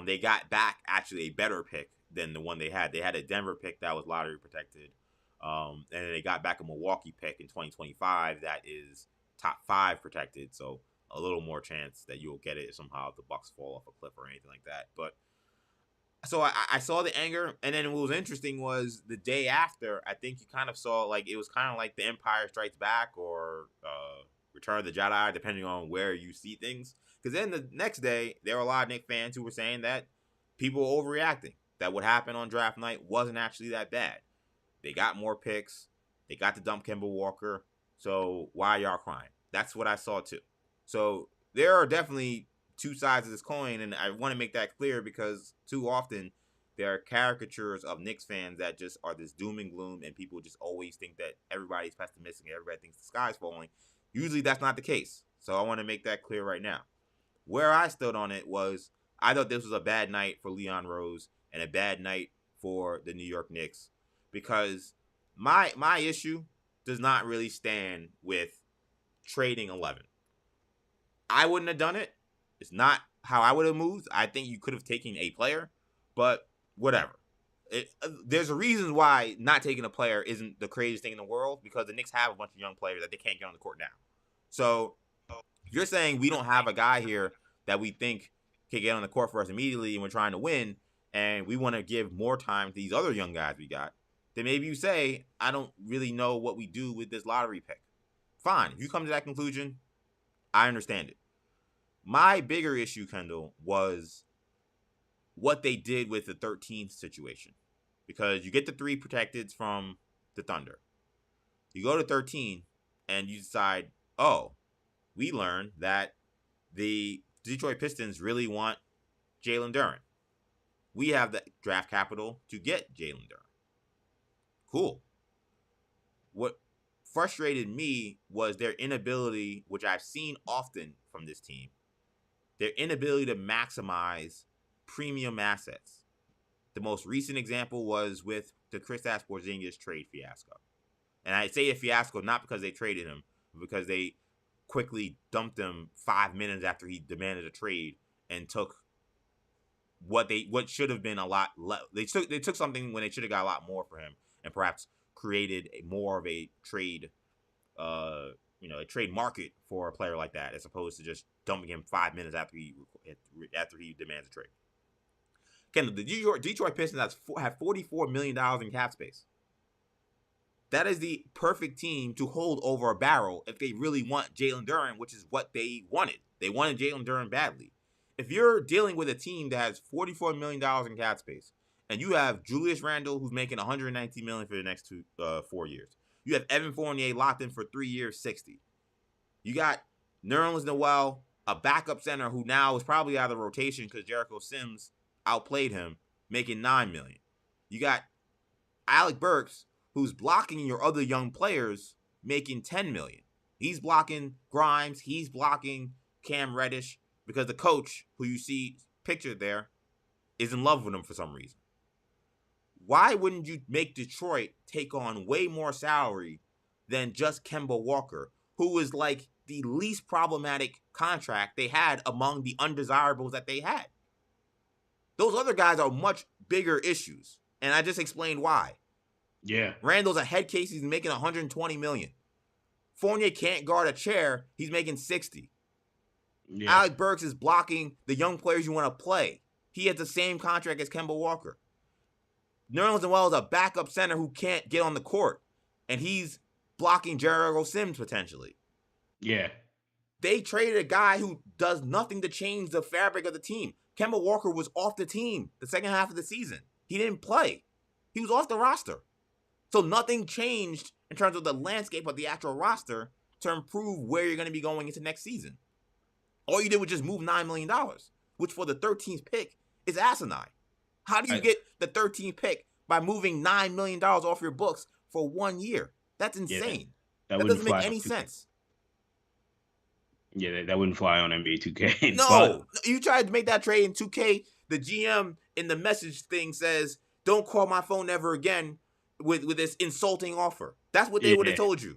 They got back actually a better pick than the one they had. They had a Denver pick that was lottery protected, and then they got back a Milwaukee pick in 2025 that is top 5 protected. So a little more chance that you'll get it if somehow the Bucks fall off a cliff or anything like that. But so I saw the anger, and then what was interesting was the day after, I think you kind of saw like it was kind of like The Empire Strikes Back or Return of the Jedi, depending on where you see things. Because then the next day, there were a lot of Knicks fans who were saying that people were overreacting, that what happened on draft night wasn't actually that bad. They got more picks. They got to dump Kemba Walker. So why are y'all crying? That's what I saw too. So there are definitely two sides of this coin, and I want to make that clear because too often there are caricatures of Knicks fans that just are this doom and gloom, and people just always think that everybody's pessimistic and everybody thinks the sky's falling. Usually that's not the case. So I want to make that clear right now. Where I stood on it was I thought this was a bad night for Leon Rose and a bad night for the New York Knicks because my issue does not really stand with trading 11. I wouldn't have done it. It's not how I would have moved. I think you could have taken a player, but whatever. There's a reason why not taking a player isn't the craziest thing in the world because the Knicks have a bunch of young players that they can't get on the court now. So if you're saying we don't have a guy here that we think can get on the court for us immediately and we're trying to win and we want to give more time to these other young guys we got, then maybe you say, I don't really know what we do with this lottery pick. Fine. If you come to that conclusion, I understand it. My bigger issue, Kendall, was what they did with the 13th situation. Because you get the 3 protecteds from the Thunder. You go to 13 and you decide, oh, we learned that the Detroit Pistons really want Jalen Duren. We have the draft capital to get Jalen Duren. Cool. What frustrated me was their inability, which I've seen often from this team, their inability to maximize premium assets. The most recent example was with the Kristaps Porzingis trade fiasco. And I say a fiasco not because they traded him, but because they quickly dumped him 5 minutes after he demanded a trade and took what should have been a lot less. They took something when they should have got a lot more for him and perhaps created more of a trade a trade market for a player like that as opposed to just dumping him 5 minutes after he demands a trade. Kendall, the Detroit Pistons have $44 million in cap space. That is the perfect team to hold over a barrel if they really want Jalen Duren, which is what they wanted. They wanted Jalen Duren badly. If you're dealing with a team that has $44 million in cap space, and you have Julius Randle, who's making $119 million for the next 4 years. You have Evan Fournier locked in for 3 years, $60. You got Nerlens Noel a backup center who now is probably out of the rotation because Jericho Sims outplayed him, making $9 million. You got Alec Burks, who's blocking your other young players, making $10 million. He's blocking Grimes. He's blocking Cam Reddish because the coach, who you see pictured there, is in love with him for some reason. Why wouldn't you make Detroit take on way more salary than just Kemba Walker, who is like the least problematic contract they had among the undesirables that they had? Those other guys are much bigger issues, and I just explained why. Yeah. Randall's a head case, he's making $120 million. Fournier can't guard a chair, he's making $60. Yeah. Alec Burks is blocking the young players you want to play. He has the same contract as Kemba Walker. Nerlens Noel is a backup center who can't get on the court, and he's blocking Jericho Sims potentially. Yeah. They traded a guy who does nothing to change the fabric of the team. Kemba Walker was off the team the second half of the season. He didn't play. He was off the roster. So nothing changed in terms of the landscape of the actual roster to improve where you're going to be going into next season. All you did was just move $9 million, which for the 13th pick is asinine. How do you get the 13th pick by moving $9 million off your books for 1 year? That's insane. Yeah, that doesn't make any sense. Yeah, that wouldn't fly on NBA 2K. No, you tried to make that trade in 2K. The GM in the message thing says, "Don't call my phone ever again with this insulting offer." That's what they would have told you.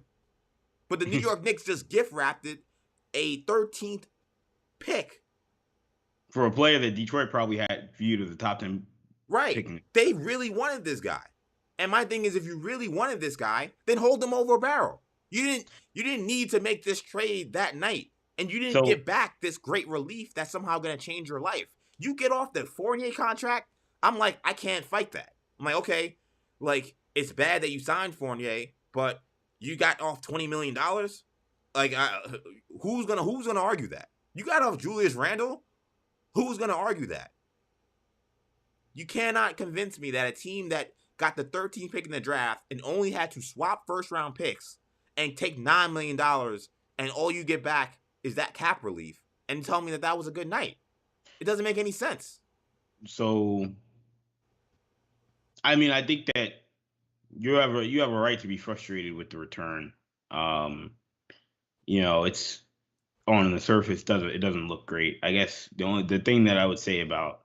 But the New York Knicks just gift wrapped it a 13th pick for a player that Detroit probably had viewed as the top 10. Right. Picking. They really wanted this guy. And my thing is, if you really wanted this guy, then hold him over a barrel. You didn't need to make this trade that night. And you didn't get back this great relief that's somehow going to change your life. You get off the Fournier contract, I'm like, I can't fight that. I'm like, okay, like, it's bad that you signed Fournier, but you got off $20 million? Like, who's gonna argue that? You got off Julius Randle? Who's going to argue that? You cannot convince me that a team that got the 13th pick in the draft and only had to swap first-round picks and take $9 million and all you get back is that cap relief and tell me that that was a good night. It doesn't make any sense. So, I mean, I think that you have a right to be frustrated with the return. It's on the surface it doesn't look great. I guess the thing that I would say about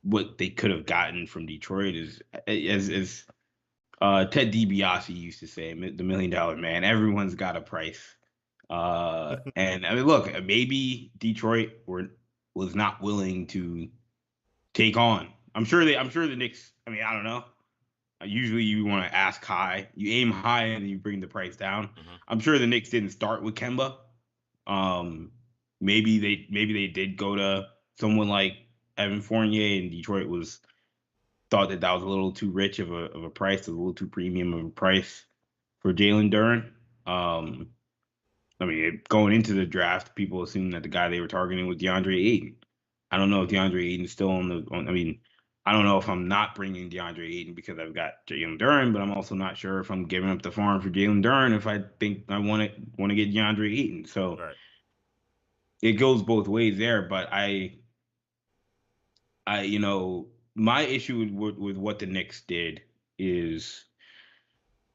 what they could have gotten from Detroit is, as Ted DiBiase used to say, the $1 million man, everyone's got a price. And I mean, look, maybe Detroit was not willing to take on. I'm sure the Knicks. I mean, I don't know. Usually, you want to ask high, you aim high, and you bring the price down. Mm-hmm. I'm sure the Knicks didn't start with Kemba. Maybe they did go to someone like Evan Fournier, and Detroit thought that was a little too rich of a price, a little too premium of a price for Jalen Duren. I mean, going into the draft, people assumed that the guy they were targeting was DeAndre Ayton. I don't know if DeAndre Ayton's still I mean, I don't know if I'm not bringing DeAndre Ayton because I've got Jalen Duren, but I'm also not sure if I'm giving up the farm for Jalen Duren if I think I want to get DeAndre Ayton. So It goes both ways there. But my issue with what the Knicks did is,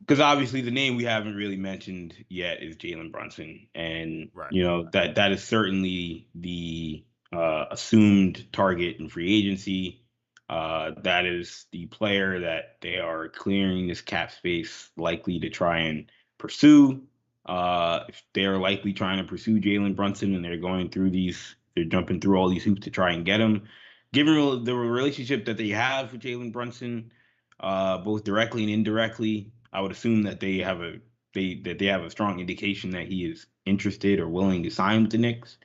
because obviously the name we haven't really mentioned yet is Jalen Brunson, and that is certainly the assumed target in free agency. That is the player that they are clearing this cap space likely to try and pursue. If they're likely trying to pursue Jalen Brunson and they're jumping through all these hoops to try and get him. Given the relationship that they have with Jalen Brunson, both directly and indirectly, I would assume that they have a strong indication that he is interested or willing to sign with the Knicks.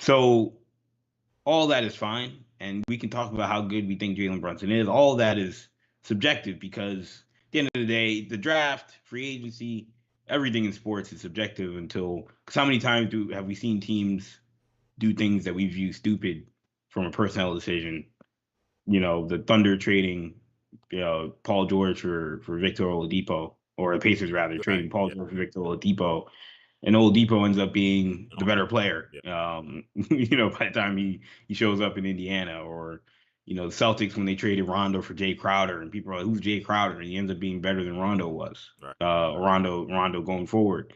So all that is fine, and we can talk about how good we think Jalen Brunson is. All that is subjective because at the end of the day, the draft, free agency, everything in sports is subjective because how many times have we seen teams do things that we view stupid from a personnel decision? The Thunder trading Paul George for Victor Oladipo, or the Pacers rather trading Paul George for Victor Oladipo. and Oladipo ends up being the Oh, better player. yeah, By the time he shows up in Indiana, or the Celtics when they traded Rondo for Jay Crowder, and people are like, "Who's Jay Crowder?" and he ends up being better than Rondo was. right, Rondo going forward.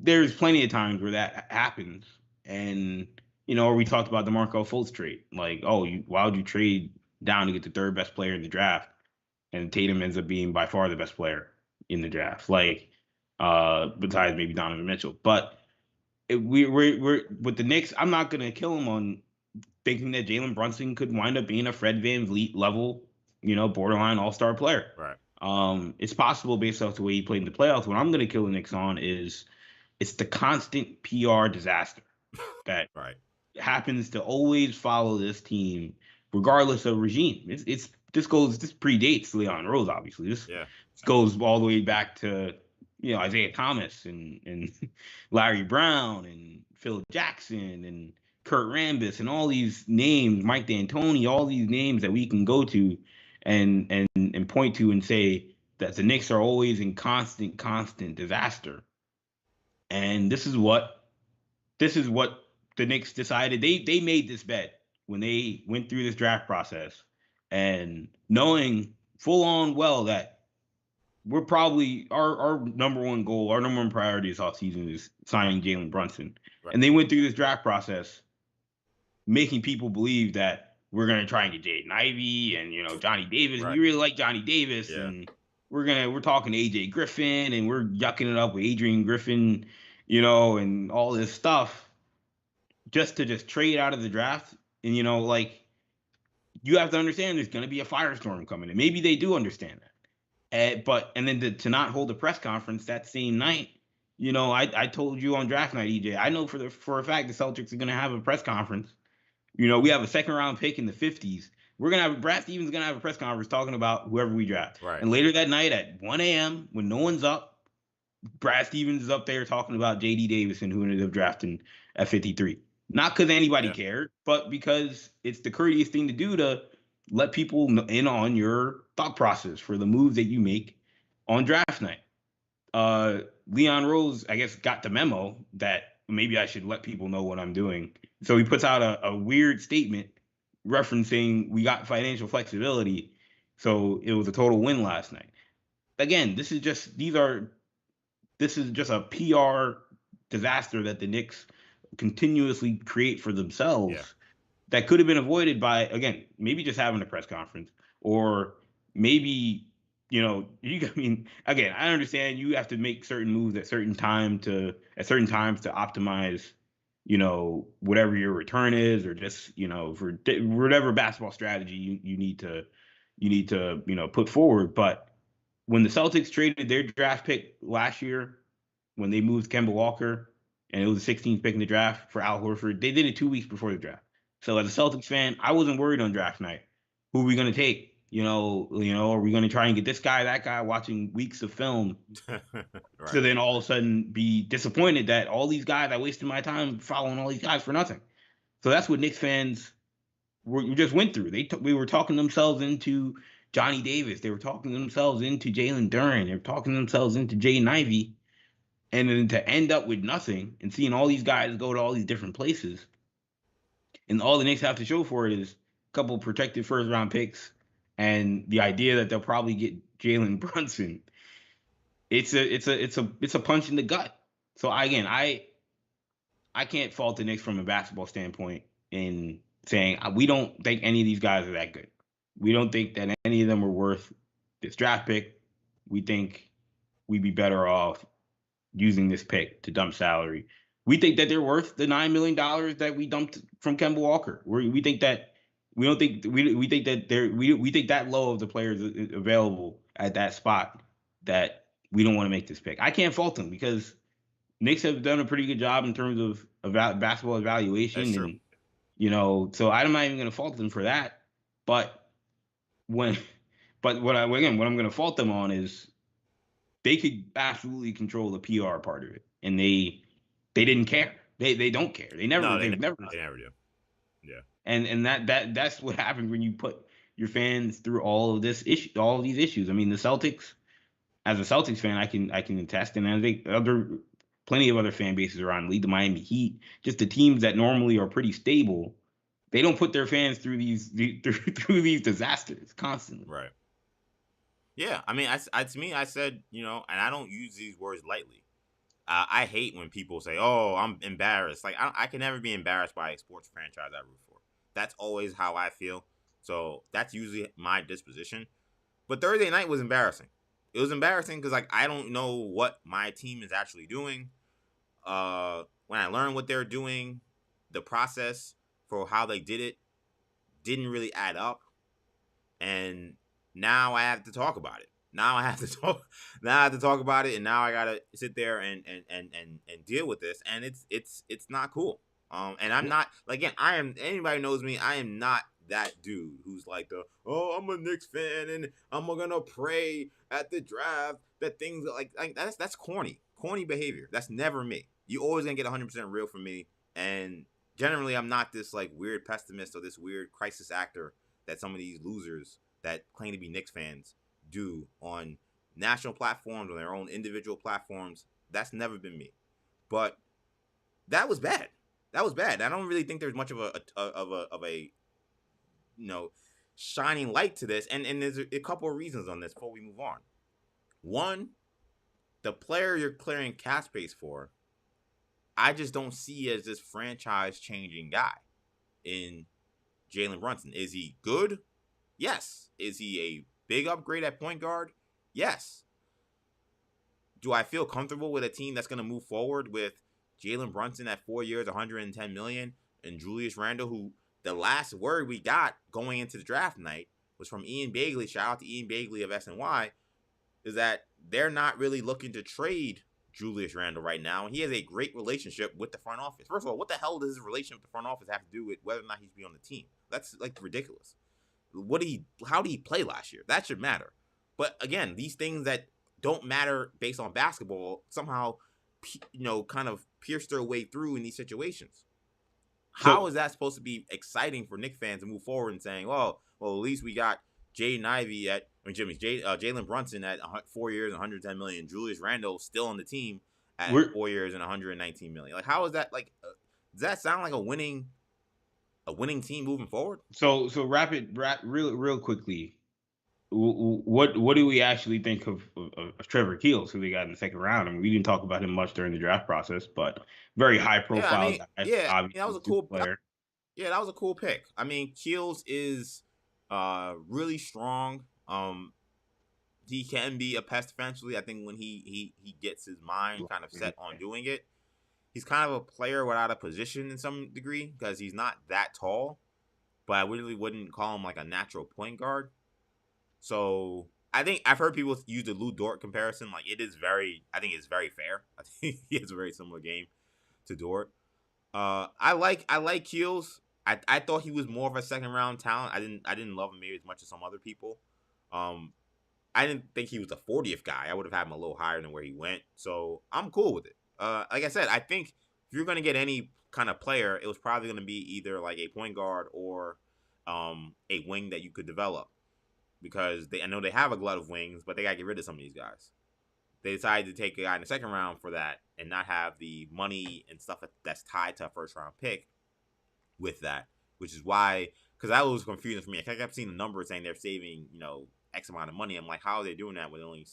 There's plenty of times where that happens, and or we talked about the Markelle Fultz trade, like, oh, why would you trade down to get the third best player in the draft, and Tatum ends up being by far the best player in the draft, like, besides maybe Donovan Mitchell. But we're with the Knicks. I'm not gonna kill him on thinking that Jalen Brunson could wind up being a Fred VanVleet level, borderline All-Star player. right, It's possible based off the way he played in the playoffs. What I'm gonna kill the Knicks on is it's the constant PR disaster that right. happens to always follow this team, regardless of regime. This predates Leon Rose, obviously. This Yeah, goes all the way back to Isaiah Thomas and Larry Brown and Phil Jackson and Kurt Rambis and all these names, Mike D'Antoni, all these names that we can go to and point to and say that the Knicks are always in constant disaster. And this is what the Knicks decided. They made this bet when they went through this draft process, and knowing full on well that we're probably our number one goal, our number one priority this offseason is signing Jalen Brunson. right, And they went through this draft process making people believe that we're gonna try and get Jaden Ivey and Johnny Davis. right. We really like Johnny Davis, Yeah, and we're talking to AJ Griffin, and we're yucking it up with Adrian Griffin, and all this stuff just to trade out of the draft. And like, you have to understand there's going to be a firestorm coming, and maybe they do understand that. And then to not hold a press conference that same night, I told you on draft night, EJ, I know for a fact the Celtics are going to have a press conference. We have a second round pick in the 50s. Brad Stevens is gonna have a press conference talking about whoever we draft. right. And later that night at 1 a.m. when no one's up, Brad Stevens is up there talking about J.D. Davison, who ended up drafting at 53. Not because anybody Yeah, cared, but because it's the courteous thing to do to let people in on your thought process for the moves that you make on draft night. Leon Rose, I guess, got the memo that maybe I should let people know what I'm doing. So he puts out a weird statement referencing we got financial flexibility. So it was a total win last night. Again, this is just a PR disaster that the Knicks continuously create for yeah, themselves that could have been avoided by, again, maybe just having a press conference, or maybe I mean, again, I understand you have to make certain moves at certain times to optimize whatever your return is, or just for whatever basketball strategy you need to put forward. But when the Celtics traded their draft pick last year, when they moved Kemba Walker, and it was the 16th pick in the draft for Al Horford, they did it 2 weeks before the draft. So as a Celtics fan, I wasn't worried on draft night. Who are we gonna take? Are we gonna try and get this guy, that guy, watching weeks of film, right. to then all of a sudden be disappointed that all these guys, I wasted my time following all these guys for nothing. So that's what Knicks fans just went through. We were talking themselves into Johnny Davis. They were talking themselves into Jalen Duren. They were talking themselves into Jaden Ivey. And then to end up with nothing and seeing all these guys go to all these different places, and all the Knicks have to show for it is a couple of protected first round picks and the idea that they'll probably get Jalen Brunson. It's a punch in the gut. So I can't fault the Knicks from a basketball standpoint in saying we don't think any of these guys are that good. We don't think that any of them are worth this draft pick. We think we'd be better off using this pick to dump salary. We think that they're worth the $9 million that we dumped from Kemba Walker. We think that we think that we think that low of the players available at that spot that we don't want to make this pick. I can't fault them because Knicks have done a pretty good job in terms of basketball That's evaluation, true. and so I'm not even going to fault them for that. But when, what I'm going to fault them on is they could absolutely control the PR part of it, and they didn't care. They don't care. No, They've never. they never do. Yeah, And that's what happens when you put your fans through all of these issues. I mean, the Celtics, as a Celtics fan, I can attest, and I think other plenty of other fan bases around the league, the Miami Heat, just the teams that normally are pretty stable, they don't put their fans through through these disasters constantly. Right. Yeah. I mean, to me, I said, and I don't use these words lightly. I hate when people say, "Oh, I'm embarrassed." Like I can never be embarrassed by a sports franchise I root for. That's always how I feel. So that's usually my disposition. But Thursday night was embarrassing. It was embarrassing because like I don't know what my team is actually doing. When I learned what they're doing, the process for how they did it didn't really add up, and now I have to talk about it. Now I have to talk. Now I have to talk about it, and now I gotta sit there and deal with this, and it's not cool. And I'm not like again. I am anybody knows me. I am not that dude who's like I'm a Knicks fan and I'm gonna pray at the draft that things like that's corny behavior. That's never me. You always gonna get 100% real from me, and generally I'm not this like weird pessimist or this weird crisis actor that some of these losers that claim to be Knicks fans do on national platforms, on their own individual platforms. That's never been me. But that was bad. That was bad. I don't really think there's much of a shining light to this. And there's a couple of reasons on this before we move on. One, the player you're clearing cap space for, I just don't see as this franchise changing guy in Jalen Brunson. Is he good? Yes. Is he a big upgrade at point guard? Yes. Do I feel comfortable with a team that's going to move forward with Jalen Brunson at 4 years, $110 million, and Julius Randle, who the last word we got going into the draft night was from Ian Bagley. Shout out to Ian Bagley of SNY, is that they're not really looking to trade Julius Randle right now. And he has a great relationship with the front office. First of all, what the hell does his relationship with the front office have to do with whether or not he's be on the team? That's like ridiculous. How did he play last year? That should matter. But again, these things that don't matter based on basketball somehow, kind of pierce their way through in these situations. How is that supposed to be exciting for Knicks fans to move forward and saying, well, at least we got Jalen Brunson at 4 years and 110 million, Julius Randle still on the team at 4 years and 119 million. Like, how is that like? Does that sound like a winning team moving forward? So real quickly. What do we actually think of Trevor Keels, who we got in the second round? I mean, we didn't talk about him much during the draft process, but very high profile guy. That was a cool player. That was a cool pick. I mean, Keels is really strong. He can be a pest eventually. I think when he gets his mind kind of set on doing it. He's kind of a player without a position in some degree because he's not that tall, but I really wouldn't call him like a natural point guard. So I think I've heard people use the Lou Dort comparison. Like I think it's very fair. I think he has a very similar game to Dort. I like Keels. I thought he was more of a second round talent. I didn't love him maybe as much as some other people. I didn't think he was the 40th guy. I would have had him a little higher than where he went. So I'm cool with it. Like I said, I think if you're gonna get any kind of player, it was probably gonna be either like a point guard or a wing that you could develop. Because I know they have a glut of wings, but they gotta get rid of some of these guys. They decided to take a guy in the second round for that and not have the money and stuff that's tied to a first round pick with that, which is why, because that was confusing for me. I kept seeing the number saying they're saving, X amount of money. I'm like, how are they doing that with only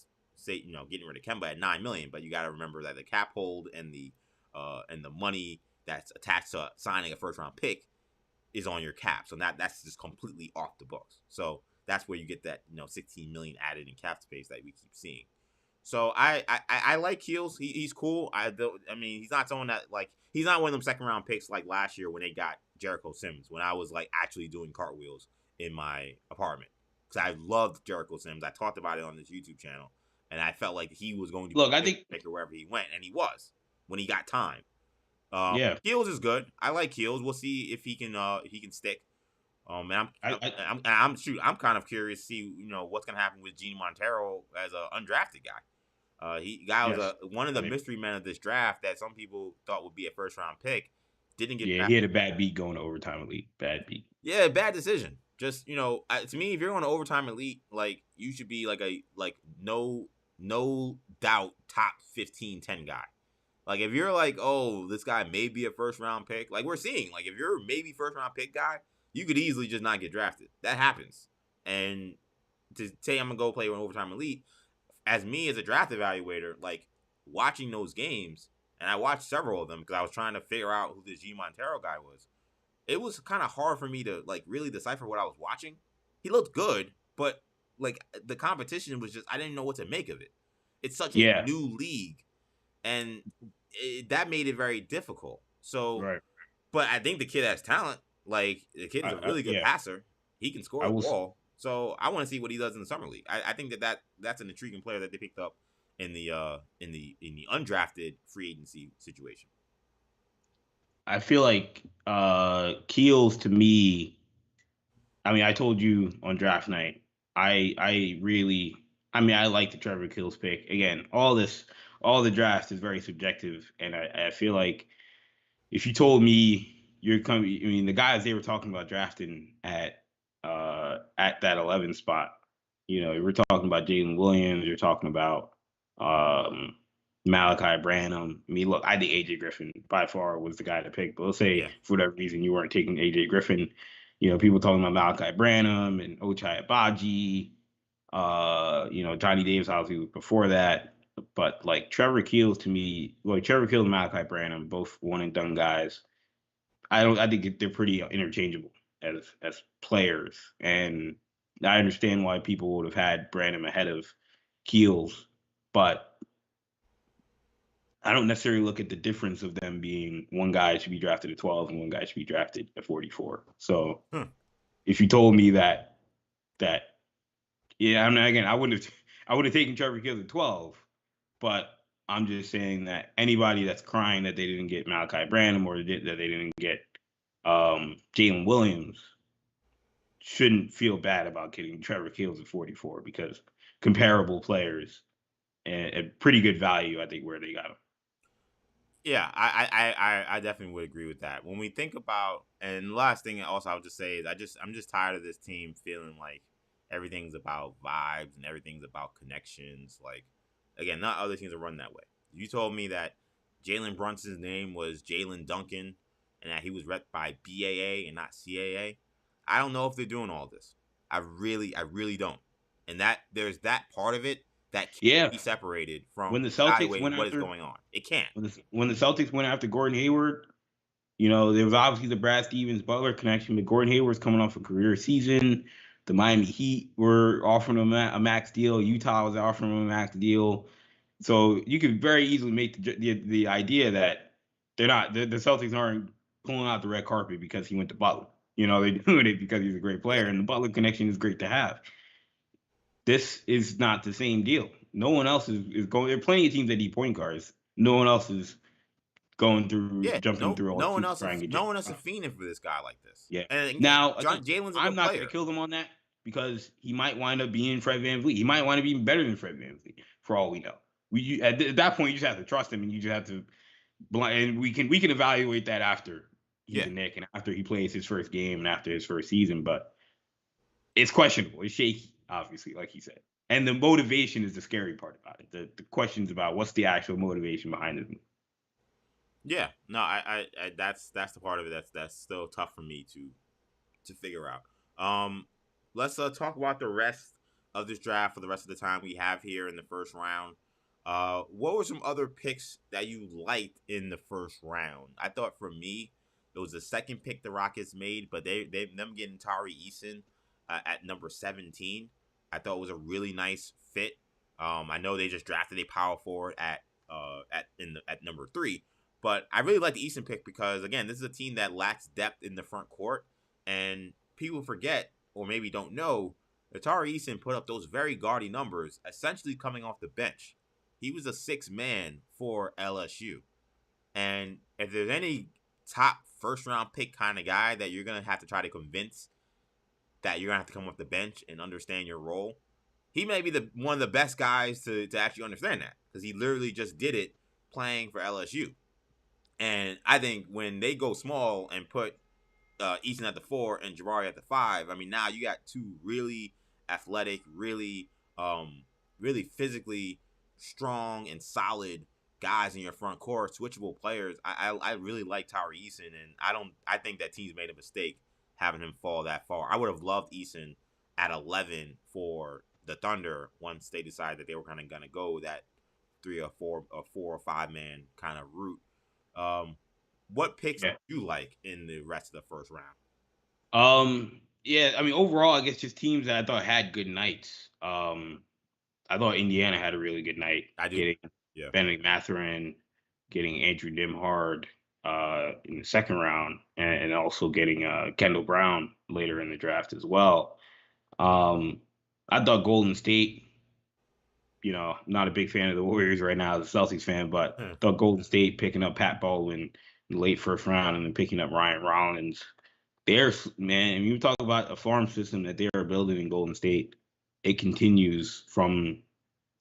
getting rid of Kemba at $9 million? But you got to remember that the cap hold and the money that's attached to signing a first round pick is on your cap, so that's just completely off the books. So that's where you get that 16 million added in cap space that we keep seeing. So I like Keels. He's cool. I mean, he's not someone that he's not one of them second round picks like last year when they got Jericho Sims, when I was like actually doing cartwheels in my apartment, because I loved Jericho Sims. I talked about it on this YouTube channel, and I felt like he was going to look. I think picker wherever he went, and he was when he got time. Yeah, Keels is good. I like Keels. We'll see if he can stick. And I'm kind of curious to see what's gonna happen with Gene Montero as an undrafted guy. He was one of the mystery men of this draft that some people thought would be a first round pick. Didn't get drafted. He had a bad beat going to overtime elite. Bad beat. Yeah, bad decision. Just to me, if you're going to overtime elite, you should be no doubt top 15-10 guy. Like if you're like, oh, this guy may be a first round pick, like we're seeing, like if you're a maybe first round pick guy, you could easily just not get drafted. That happens. And to say I'm gonna go play an overtime elite, as me as a draft evaluator, like watching those games, and I watched several of them because I was trying to figure out who this G Montero guy was. It was kind of hard for me to like really decipher what I was watching. He looked good, but like the competition was just I didn't know what to make of it. It's such a Yeah, new league, and that made it very difficult. So, right. but I think the kid has talent. Like the kid is a really good Yeah, passer. He can score I the will. ball. So I want to see what he does in the summer league. I think that's an intriguing player that they picked up in the undrafted free agency situation. I feel like Keels to me. I mean, I told you on draft night. I really. I mean, I like the Trevor Keels pick. Again, all the draft is very subjective, and I feel like if you told me you're coming, I mean, the guys they were talking about drafting at that 11 spot, you know, we're talking about Jalen Williams, you're talking about um, Malachi Branham. I mean, look, I think AJ Griffin by far was the guy to pick, but let's say Yeah, for whatever reason you weren't taking AJ Griffin. You know, people talking about Malachi Branham and Ochai Abaji, you know, Johnny Davis obviously was before that. But like Trevor Keels to me, like Trevor Keels and Malachi Branham, both one and done guys. I think they're pretty interchangeable as players, and I understand why people would have had Branham ahead of Keels, but I don't necessarily look at the difference of them being one guy should be drafted at 12 and one guy should be drafted at 44. So huh. if you told me that yeah, I mean again I would have taken Trevor Keels at 12, but I'm just saying that anybody that's crying that they didn't get Malachi Branham or that they didn't get Jalen Williams shouldn't feel bad about getting Trevor Keels at 44 because comparable players and pretty good value, I think, where they got him. Yeah, I definitely would agree with that. When we think about, and the last thing also I would just say is I'm just tired of this team feeling like everything's about vibes and everything's about connections. Like again, not other teams are run that way. You told me that Jalen Brunson's name was Jalen Duncan and that he was rep by BAA and not CAA. I don't know if they're doing all this. I really don't. And that there's that part of it that can't Yeah, be separated from when the Celtics evaluating went what is after going on. It can't. when the Celtics went after Gordon Hayward, you know, there was obviously the Brad Stevens Butler connection, but Gordon Hayward's coming off a career season. The Miami Heat were offering him a max deal. Utah was offering him a max deal. So you could very easily make the idea that the Celtics aren't pulling out the red carpet because he went to Butler. You know, they're doing it because he's a great player, Yeah. and the Butler connection is great to have. This is not the same deal. No one else is going. There are plenty of teams that need point guards. No one else is Yeah, jumping through all the hoops trying to get no Jalen one else is Brown. fiending for this guy like this. Yeah. And again, Now, again, Jalen's a I'm good not going to player. kill them on that because he might wind up being Fred VanVleet. He might wind up being better than Fred VanVleet for all we know. At that point, you just have to trust him, and you just have to. And we can evaluate that after he's Yeah, a Knick and after he plays his first game and after his first season. But it's questionable. It's shaky, obviously, like he said. And the motivation is the scary part about it. The questions about what's the actual motivation behind it. yeah. No, that's the part of it that's still tough for me to figure out. Let's talk about the rest of this draft for the rest of the time we have here in the first round. What were some other picks that you liked in the first round? I thought for me, it was the second pick the Rockets made, but them getting Tari Eason at number 17, I thought was a really nice fit. I know they just drafted a power forward at number 3, but I really like the Eason pick because again, this is a team that lacks depth in the front court, and people forget or maybe don't know that Tari Eason put up those very gaudy numbers, essentially coming off the bench. He was a 6 man for LSU. And if there's any top first round pick kind of guy that you're going to have to try to convince that you're going to have to come off the bench and understand your role, he may be the one of the best guys to actually understand that because he literally just did it playing for LSU. And I think when they go small and put Easton at the 4 and Jabari at the 5, I mean, now you got two really athletic, really physically strong and solid guys in your front court, switchable players. I really like Tyree Eason, and I think that team's made a mistake having him fall that far. I would have loved Eason at 11 for the Thunder once they decided that they were kind of gonna go that 3 or 4 or 5 man kind of route. Um, what picks did Yeah. you like in the rest of the first round? Yeah, I mean, overall, I guess just teams that I thought had good nights. I thought Indiana had a really good night I do. getting Yeah. Benedict Mathurin, getting Andrew Nimhard in the second round, and also getting Kendall Brown later in the draft as well. Um, I thought Golden State, I'm not a big fan of the Warriors right now as a Celtics fan, but thought Golden State picking up Pat Baldwin in the late first round and then picking up Ryan Rollins. There's, man, you talk about a farm system that they are building in Golden State. It continues from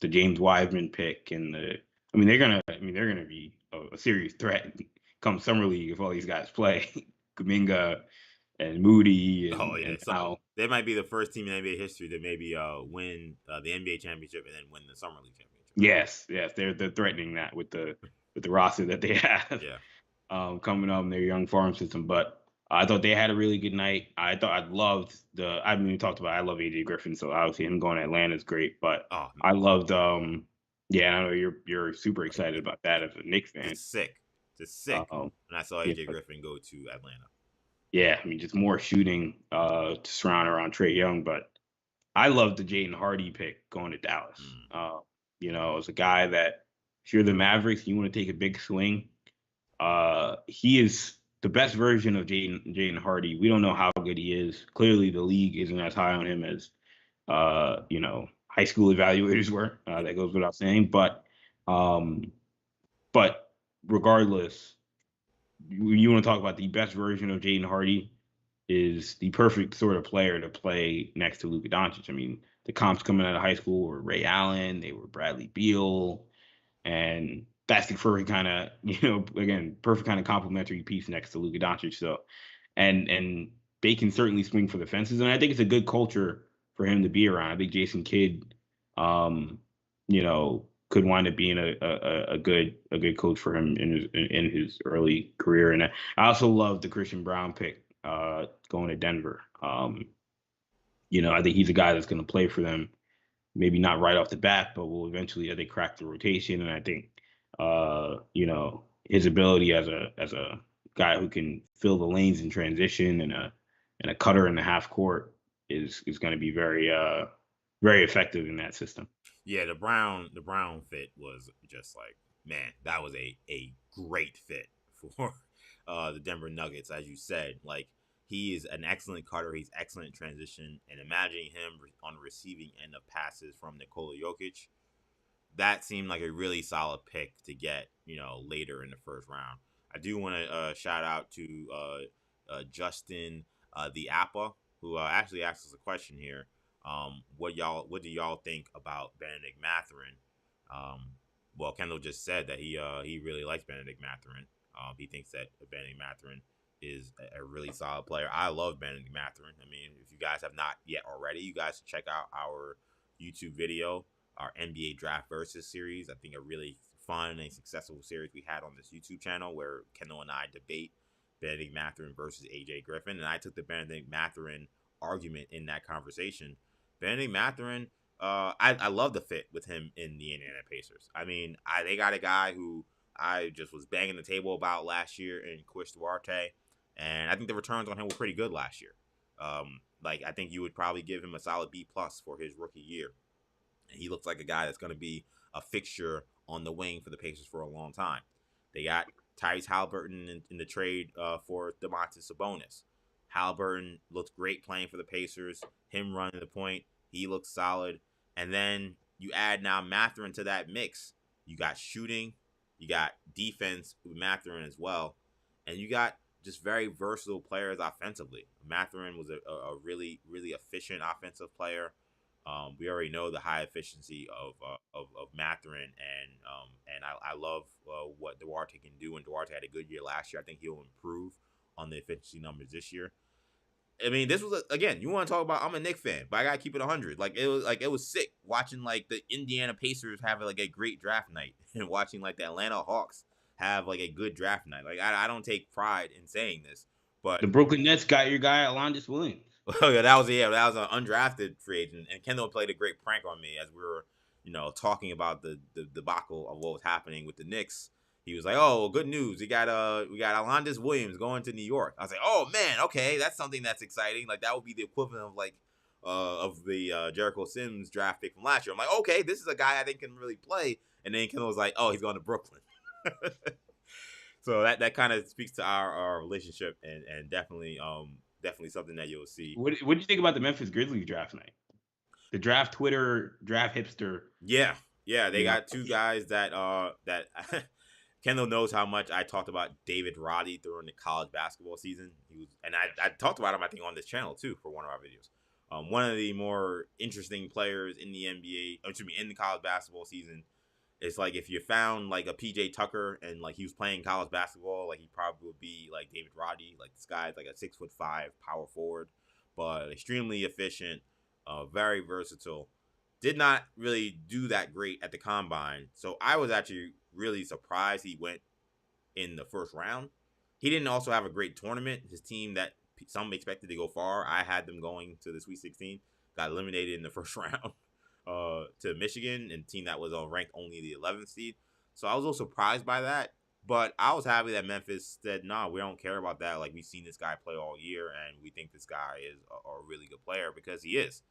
the James Wiseman pick and they're gonna be a serious threat come summer league if all these guys play. Kuminga and Moody Oh and yeah, and so now they might be the first team in NBA history to maybe win the NBA championship and then win the summer league championship. yes, they're threatening that with the roster that they have Yeah. coming up in their young farm system. But I thought they had a really good night. I thought I loved I haven't even talked about I love AJ Griffin, so obviously him going to Atlanta is great. But Oh, I loved yeah, I know you're super excited about that as a Knicks fan. just sick, just sick. Um, When I saw yeah, AJ Griffin go to Atlanta. yeah, I mean just more shooting to surround around Trey Young, but I love the Jaden Hardy pick going to Dallas. Mm. As a guy that if you're the Mavericks, you want to take a big swing. He is the best version of Jaden Hardy. We don't know how good he is. Clearly, the league isn't as high on him as high school evaluators were. That goes without saying. Um, but regardless, you want to talk about the best version of Jaden Hardy is the perfect sort of player to play next to Luka Doncic. I mean, the comps coming out of high school were Ray Allen, they were Bradley Beal, and that's the perfect kind of, again, perfect kind of complementary piece next to Luka Doncic. So, and they can certainly swing for the fences, and I think it's a good culture for him to be around. I think Jason Kidd, could wind up being a good coach for him in his early career. And I also love the Christian Brown pick going to Denver. I think he's a guy that's going to play for them. Maybe not right off the bat, but will eventually as they crack the rotation. And I think, his ability as a guy who can fill the lanes in transition and a cutter in the half court is going to be very effective in that system. Yeah, the Brown fit was just like, man, that was a great fit for the Denver Nuggets, as you said. Like, he is an excellent cutter. He's excellent in transition, and imagining him on the receiving end of passes from Nikola Jokic, that seemed like a really solid pick to get, later in the first round. I do want to shout out to Justin the Appa, who actually asked us a question here. What do y'all think about Benedict Mathurin? Um, well, Kendall just said that he really likes Benedict Mathurin. He thinks that Benedict Mathurin is a really solid player. I love Benedict Mathurin. I mean, if you guys have not yet already, you guys should check out our YouTube video, our NBA Draft Versus series. I think a really fun and successful series we had on this YouTube channel where Kendall and I debate Benedict Mathurin versus AJ Griffin, and I took the Benedict Mathurin argument in that conversation. Benedict Mathurin, I love the fit with him in the Indiana Pacers. I mean, they got a guy who I just was banging the table about last year in Chris Duarte, and I think the returns on him were pretty good last year. I think you would probably give him a solid B plus for his rookie year. And he looks like a guy that's going to be a fixture on the wing for the Pacers for a long time. They got Tyrese Halliburton in the trade for Domantas Sabonis. Halliburton looks great playing for the Pacers. Him running the point, he looks solid. And then you add now Mathurin to that mix. You got shooting, you got defense with Mathurin as well, and you got just very versatile players offensively. Mathurin was a really, really efficient offensive player. We already know the high efficiency of Mathurin, and I love what Duarte can do. And Duarte had a good year last year. I think he'll improve on the efficiency numbers this year. I mean, this was again. You want to talk about? I'm a Knicks fan, but I gotta keep it 100. It was sick watching like the Indiana Pacers have like a great draft night, and watching like the Atlanta Hawks have like a good draft night. Like I don't take pride in saying this, The but Brooklyn Nets got your guy Alondas Williams. oh yeah, that was an undrafted free agent, and Kendall played a great prank on me as we were, talking about the debacle of what was happening with the Knicks. He was like, "Oh, well, good news! We got Alondas Williams going to New York." I was like, "Oh man, okay, that's something that's exciting. Like that would be the equivalent of like of the Jericho Sims draft pick from last year." I'm like, "Okay, this is a guy I think can really play." And then Kendall was like, "Oh, he's going to Brooklyn." So that kind of speaks to our relationship, and definitely something that you'll see. What do you think about the Memphis Grizzlies draft night? The draft Twitter draft hipster, Yeah, yeah, they you know. got two guys that Kendall knows how much I talked about David Roddy during the college basketball season. I talked about him I think on this channel too for one of our videos. One of the more interesting players in the NBA, excuse me, in the college basketball season. It's like if you found like a PJ Tucker and like he was playing college basketball, like he probably would be like David Roddy. Like this guy's like a 6'5" power forward, but extremely efficient, very versatile. Did not really do that great at the combine, so I was actually really surprised he went in the first round. He didn't also have a great tournament. His team that some expected to go far, I had them going to the Sweet 16, got eliminated in the first round to Michigan, and team that was ranked only the 11th seed. So I was a little surprised by that, but I was happy that Memphis said, "Nah, we don't care about that. Like we've seen this guy play all year, and we think this guy is a really good player because he is.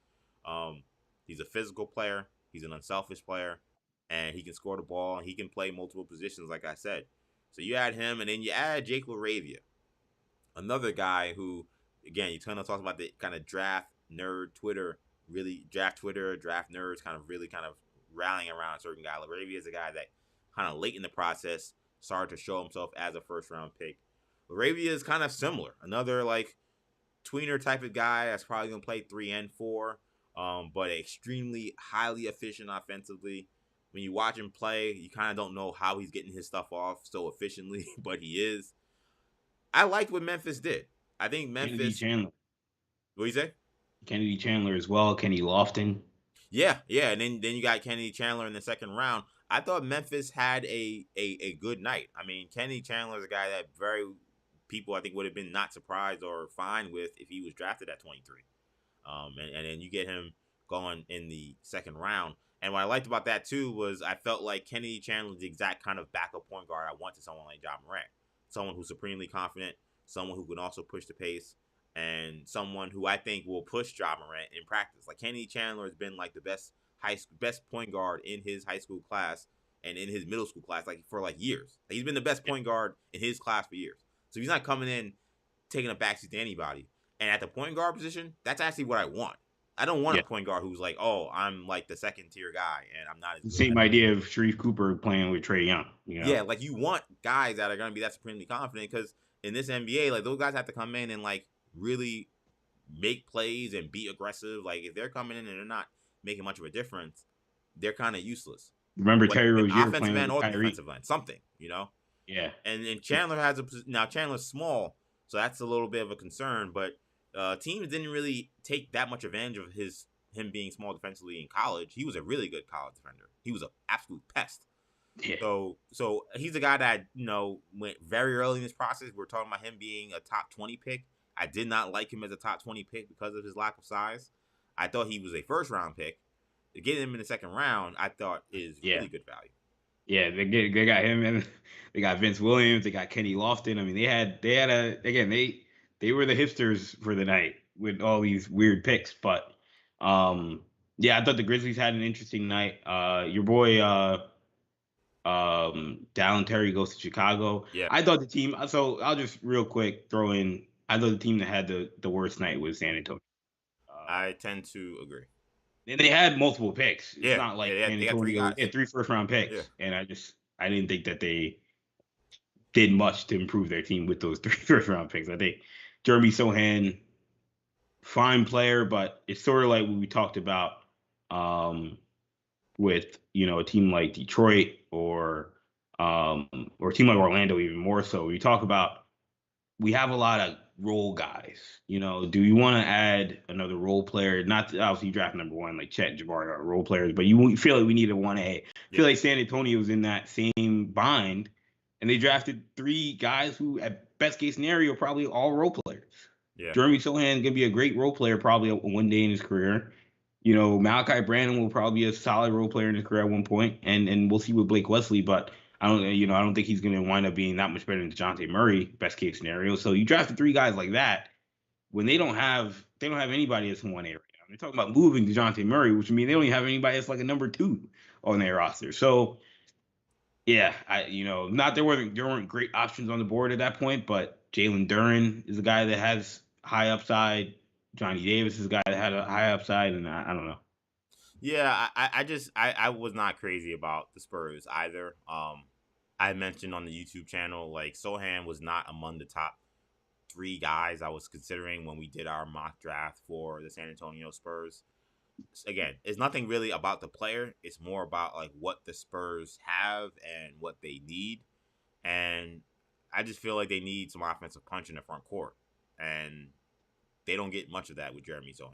Um, he's a physical player. He's an unselfish player, and he can score the ball and he can play multiple positions, like I said. So you add him, and then you add Jake LaRavia, another guy who, again, you kind of talk about the kind of draft nerd Twitter, really draft nerds kind of rallying around a certain guy. LaRavia is a guy that kind of late in the process started to show himself as a first round pick. LaRavia is kind of similar, another like tweener type of guy that's probably gonna play 3 and 4, but extremely highly efficient offensively. When you watch him play, you kind of don't know how he's getting his stuff off so efficiently, but he is. I liked what Memphis did. I think Kennedy Memphis. Chandler, What do you say? Kennedy Chandler as well. Kenny Lofton. Yeah, yeah, and then you got Kennedy Chandler in the second round. I thought Memphis had a good night. I mean, Kennedy Chandler is a guy that very people I think would have been not surprised or fine with if he was drafted at 23. And then you get him going in the second round. And what I liked about that too was I felt like Kennedy Chandler was the exact kind of backup point guard I want to someone like Ja Morant. Someone who's supremely confident, someone who can also push the pace, and someone who I think will push Ja Morant in practice. Like Kennedy Chandler has been like the best point guard in his high school class and in his middle school class like for like years. Like, he's been the best point guard in his class for years. So he's not coming in taking a backseat to anybody. And at the point guard position, that's actually what I want. I don't want Yeah. a point guard who's like, oh, I'm like the second tier guy and I'm not as The good. same idea of Sharif Cooper playing with Trey Young. You know. Yeah, like you want guys that are going to be that supremely confident because in this NBA, like those guys have to come in and like really make plays and be aggressive. Like if they're coming in and they're not making much of a difference, they're kind of useless. Remember What Terry Rozier offensive playing end with or Kyrie? defensive line, something, you know. Yeah. And Chandler has now Chandler's small, so that's a little bit of a concern. But teams didn't really take that much advantage of him being small defensively in college. He was a really good college defender. He was an absolute pest. Yeah. So he's a guy that went very early in this process. We're talking about him being a top 20 pick. I did not like him as a top 20 pick because of his lack of size. I thought he was a first round pick. Getting him in the second round, I thought is really good value. Yeah, they got him and they got Vince Williams, they got Kenny Lofton. I mean, they were the hipsters for the night with all these weird picks. But yeah, I thought the Grizzlies had an interesting night. Your boy Dallin Terry goes to Chicago. Yeah, I thought the team. So I'll just real quick throw in. I thought the team that had the worst night was San Antonio. I tend to agree. And they had multiple picks. It's Yeah, not like yeah, San they got three Antonio guys. had 3 first-round picks, Yeah. and I didn't think that they did much to improve their team with those 3 first-round picks. I think Jeremy Sohan, fine player, but it's sort of like what we talked about with a team like Detroit or a team like Orlando, even more so. We talk about we have a lot of role guys. Do you want to add another role player? Not to, obviously draft number one like Chet, Jabari are role players, but you feel like we need a 1A. I feel Yeah, like San Antonio was in that same bind, and they drafted three guys who, at best case scenario, probably all role players. yeah, Jeremy Sohan gonna be a great role player probably one day in his career. Malachi Branham will probably be a solid role player in his career at one point, and we'll see with Blake Wesley, but I don't think he's going to wind up being that much better than DeJounte Murray, best case scenario. So you drafted three guys like that when they don't have anybody that's 1A right now. They're talking about moving DeJounte Murray, which means they don't even have anybody that's like a number two on their roster. So yeah, not there weren't great options on the board at that point, but Jalen Duren is a guy that has high upside. Johnny Davis is a guy that had a high upside, and I don't know. yeah. I was not crazy about the Spurs either. I mentioned on the YouTube channel like Sohan was not among the top three guys I was considering when we did our mock draft for the San Antonio Spurs. Again, it's nothing really about the player. It's more about like what the Spurs have and what they need. And I just feel like they need some offensive punch in the front court. And they don't get much of that with Jeremy Sohan.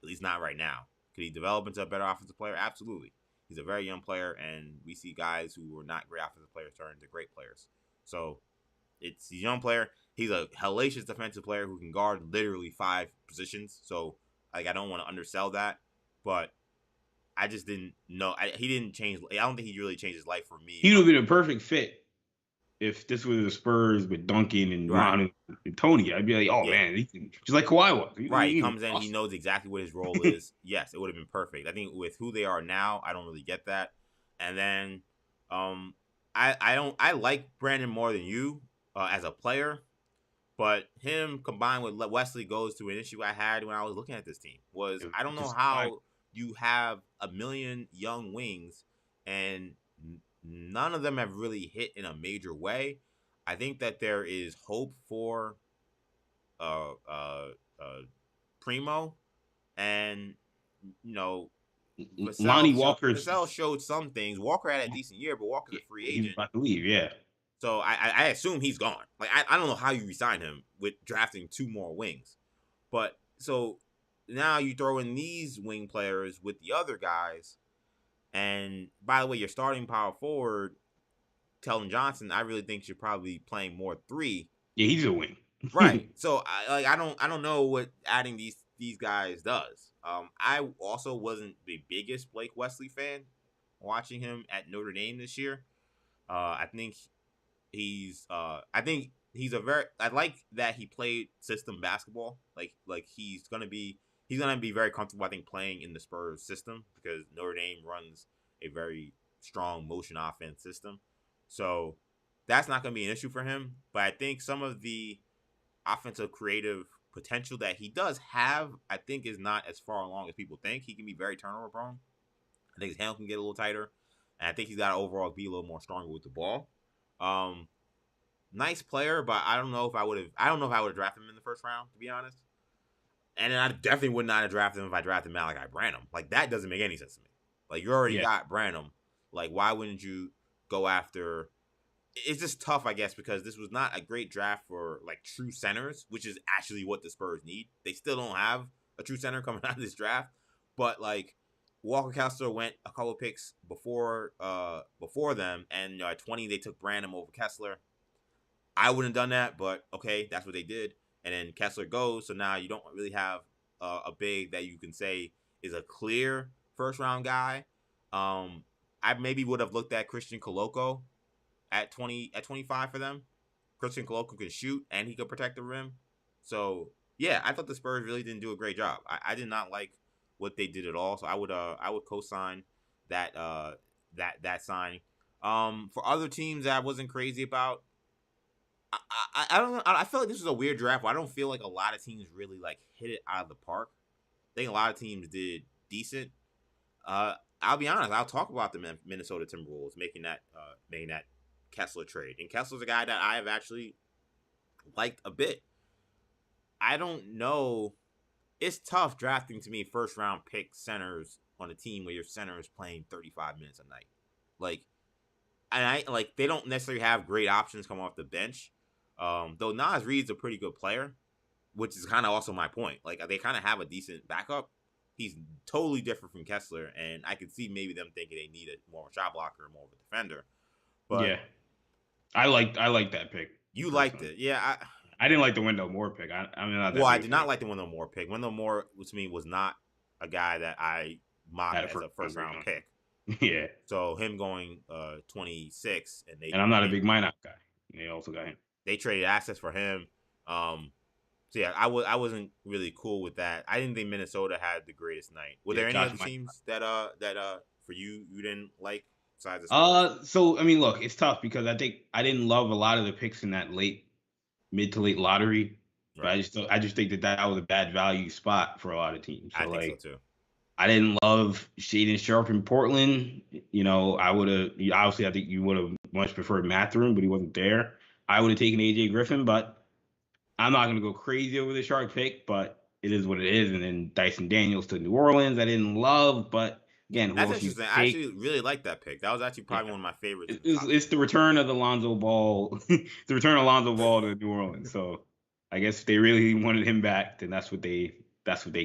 At least not right now. Could he develop into a better offensive player? Absolutely. He's a very young player, and we see guys who were not great offensive players turn into great players. So it's a young player. He's a hellacious defensive player who can guard literally 5 positions. So like I don't want to undersell that, but I just didn't know. He didn't change. I don't think he really changed his life for me. He would have been a perfect fit if this was the Spurs with Duncan and Right. Ron and Tony. I'd be like, oh Yeah. man, just like Kawhi was. Right. He He was comes in. He awesome. knows exactly what his role is. Yes, it would have been perfect. I think with who they are now, I don't really get that. And then, I don't. I like Brandon more than you as a player. But him combined with Wesley goes to an issue I had when I was looking at this team was I don't know Just how you have a million young wings and none of them have really hit in a major way. I think that there is hope for uh, uh, uh, Primo and you know Lonnie Walker's Vassell showed some things. Walker had a decent year, but Walker's a free he's agent. about to leave. Yeah, So I assume he's gone. Like I don't know how you resign him with drafting 2 more wings. But so now you throw in these wing players with the other guys. And by the way, your starting power forward, Keldon Johnson, I really think should probably be playing more 3. yeah, he's a wing. Right. So I don't know what adding these guys does. I also wasn't the biggest Blake Wesley fan watching him at Notre Dame this year. I think he's a very I like that he played system basketball. Like he's gonna be very comfortable, I think, playing in the Spurs system because Notre Dame runs a very strong motion offense system. So that's not gonna be an issue for him. But I think some of the offensive creative potential that he does have, I think, is not as far along as people think. He can be very turnover prone. I think his handle can get a little tighter. And I think he's got to overall be a little more stronger with the ball. Um, Nice player, but I don't know if I would have. I don't know if I would have drafted him in the first round, to be honest. And then I definitely would not have drafted him if I drafted Malachi Branham. Like that doesn't make any sense to me. Like you already Yeah, got Branham. Like why wouldn't you go after? It's just tough, I guess, because this was not a great draft for like true centers, which is actually what the Spurs need. They still don't have a true center coming out of this draft, but like Walker Kessler went a couple picks before them, and at 20 they took Branham over Kessler. I wouldn't have done that, but okay, that's what they did. And then Kessler goes, so now you don't really have a big that you can say is a clear first round guy. I maybe would have looked at Christian Coloco at 25 for them. Christian Coloco can shoot and he could protect the rim. So yeah, I thought the Spurs really didn't do a great job. I did not like what they did at all. So I would co-sign that that signing. For other teams that I wasn't crazy about, I don't know. I feel like this was a weird draft. Where I don't feel like a lot of teams really like hit it out of the park. I think a lot of teams did decent. I'll be honest. I'll talk about the Minnesota Timberwolves making that Kessler trade, and Kessler's a guy that I have actually liked a bit. I don't know. It's tough drafting to me first round pick centers on a team where your center is playing 35 minutes a night. Like, and I like they don't necessarily have great options come off the bench. Though Nas Reed's a pretty good player, which is kind of also my point. Like they kind of have a decent backup. He's totally different from Kessler, and I could see maybe them thinking they need a more of a shot blocker, more of a defender. But Yeah, I like that pick you liked personally. it, yeah. I didn't like the Wendell Moore pick. I'm not Well, that I big a did fan not like the Wendell Moore pick. Wendell Moore, to me, was not a guy that I at mocked a as first a round first grade round on. pick. Yeah, So him going 26, and and I'm not a big Minot guy. They also got him. they traded assets for him. Um, so yeah, I wasn't really cool with that. I didn't think Minnesota had the greatest night. Were Yeah, there any Josh other Minot. teams that for you didn't like besides the Spurs? So I mean, look, it's tough because I think I didn't love a lot of the picks in that mid to late lottery, but Right, I just think that was a bad value spot for a lot of teams. I So think so like, too. I didn't love Shaden Sharp in Portland. I would have obviously I think you would have much preferred Mathurin, but he wasn't there. I would have taken AJ Griffin, but I'm not gonna go crazy over the Shark pick, but it is what it is. And then Dyson Daniels to New Orleans, I didn't love, but again, who That's else you interesting. I take? actually really like that pick. That was actually Yeah. probably one of my favorites in the It's, top it's 10. the return of the Lonzo Ball, the return of Lonzo Ball to New Orleans. So I guess if they really wanted him back, then that's what they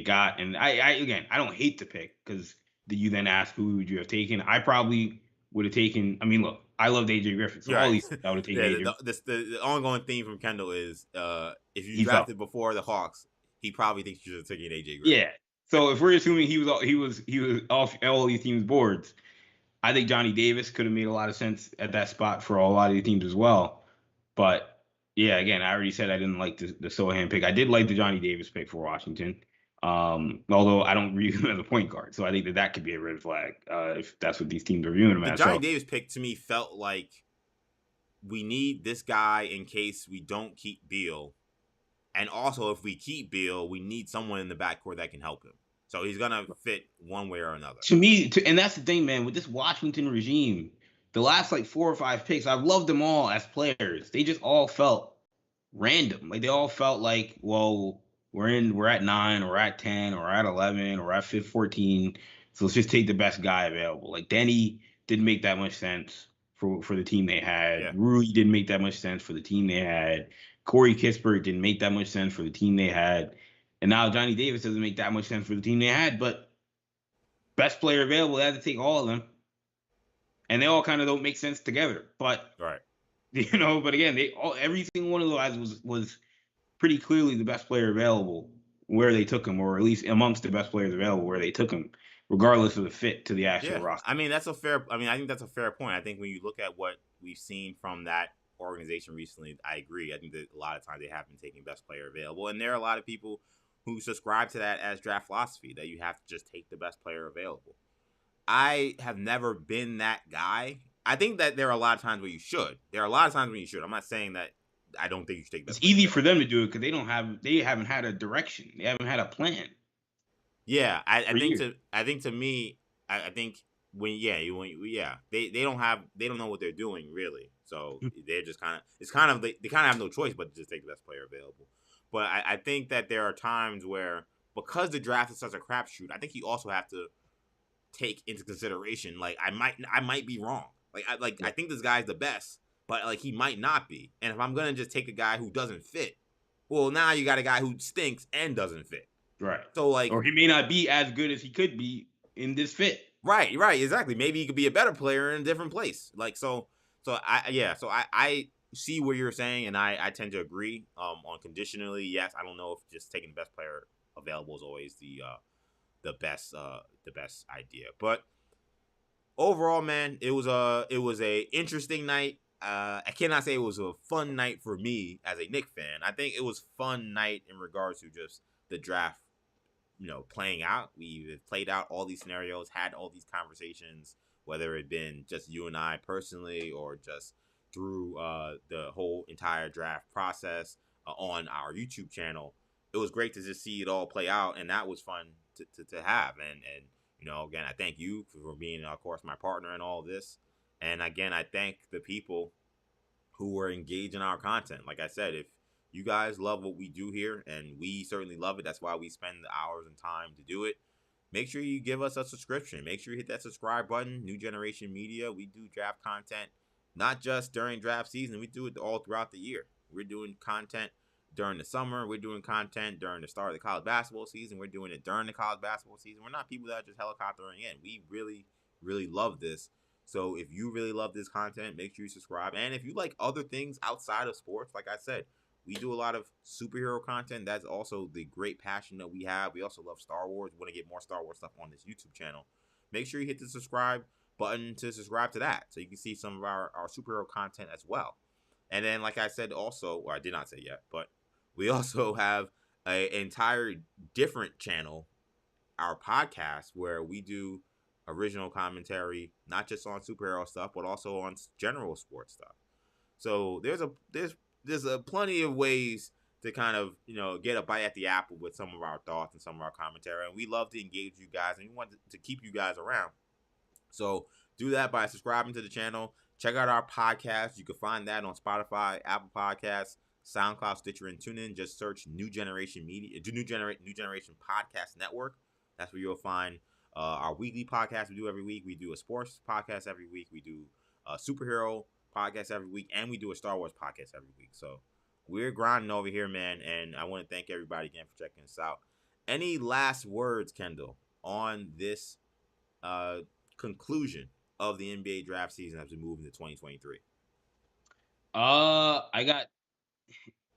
got. And I don't hate the pick because you then ask who would you have taken. I probably would have taken. I mean, look, I loved AJ Griffin, so all Right. these I would have taken Yeah. AJ. The ongoing theme from Kendall is if you He felt. drafted before the Hawks, he probably thinks you should have taken AJ Griffin. Yeah. So if we're assuming he was off all these teams' boards, I think Johnny Davis could have made a lot of sense at that spot for a lot of the teams as well. But yeah, again, I already said I didn't like the Sohan pick. I did like the Johnny Davis pick for Washington, although I don't view him as a point guard. So I think that could be a red flag if that's what these teams are viewing him The as. Johnny So Davis pick to me felt like we need this guy in case we don't keep Beal. And also, if we keep Beal, we need someone in the backcourt that can help him. So he's going to fit one way or another. to me, and that's the thing, man, with this Washington regime, the last like 4 or 5 picks, I've loved them all as players. They just all felt random. Like they all felt like, well, we're at 9, or we're at 10, or we're at 11, or we're at 14. So let's just take the best guy available. Like Denny didn't make that much sense for the team they Yeah. had. Rui didn't make that much sense for the team they had. Corey Kispert didn't make that much sense for the team they had. And now Johnny Davis doesn't make that much sense for the team they had, but best player available, they had to take all of them. And they all kind of don't make sense together. But Right. but again, every single one of those guys was pretty clearly the best player available where they took him, or at least amongst the best players available where they took him, regardless of the fit to the actual Yeah. roster. I mean, I think that's a fair point. I think when you look at what we've seen from that organization recently, I agree. I think that a lot of times they have been taking best player available. And there are a lot of people who subscribe to that as draft philosophy, that you have to just take the best player available. I have never been that guy. I think that there are a lot of times where you should. There are a lot of times when you should. I'm not saying that I don't think you should take It's best player easy for available. them to do it because they haven't had a direction. They haven't had a plan Yeah, for years. I think to me, I think they don't know what they're doing really. So they're just they kind of have no choice but to just take the best player available. But I think that there are times where, because the draft is such a crapshoot, I think you also have to take into consideration, like, I might be wrong. I think this guy's the best, but like he might not be. And if I'm gonna just take a guy who doesn't fit, well, now you got a guy who stinks and doesn't fit. Right. So like, Or he may not be as good as he could be in this fit. right, exactly. Maybe he could be a better player in a different place. I see what you're saying, and I tend to agree. On conditionally, yes. I don't know if just taking the best player available is always the best idea, but overall, man, it was a interesting night. I cannot say it was a fun night for me as a Knicks fan. I think it was fun night in regards to just the draft, playing out. We played out all these scenarios, had all these conversations, whether it been just you and I personally or just through the whole entire draft process on our YouTube channel. It was great to just see it all play out, and that was fun to have. And again, I thank you for being, of course, my partner in all of this. And again, I thank the people who were engaged in our content. Like I said, if you guys love what we do here, and we certainly love it, that's why we spend the hours and time to do it. Make sure you give us a subscription. Make sure you hit that subscribe button. New Generation Media. We do draft content, not just during draft season. We do it all throughout the year. We're doing content during the summer. We're doing content during the start of the college basketball season. We're doing it during the college basketball season. We're not people that are just helicoptering in. We really, really love this. So if you really love this content, make sure you subscribe. And if you like other things outside of sports, like I said, we do a lot of superhero content. That's also the great passion that we have. We also love Star Wars. We want to get more Star Wars stuff on this YouTube channel. Make sure you hit the subscribe button to subscribe to that so you can see some of our superhero content as well. And then, like I said, also, or I did not say yet, but we also have an entire different channel, our podcast, where we do original commentary, not just on superhero stuff, but also on general sports stuff. So there's a plenty of ways to kind of, get a bite at the apple with some of our thoughts and some of our commentary. And we love to engage you guys, and we want to keep you guys around. So do that by subscribing to the channel. Check out our podcast. You can find that on Spotify, Apple Podcasts, SoundCloud, Stitcher, and TuneIn. Just search New Generation Media, New Generation Podcast Network. That's where you'll find our weekly podcast we do every week. We do a sports podcast every week. We do a superhero podcast every week, and we do a Star Wars podcast every week. So we're grinding over here, man, and I want to thank everybody again for checking us out. Any last words, Kendall, on this conclusion of the NBA draft season as we move into 2023? I got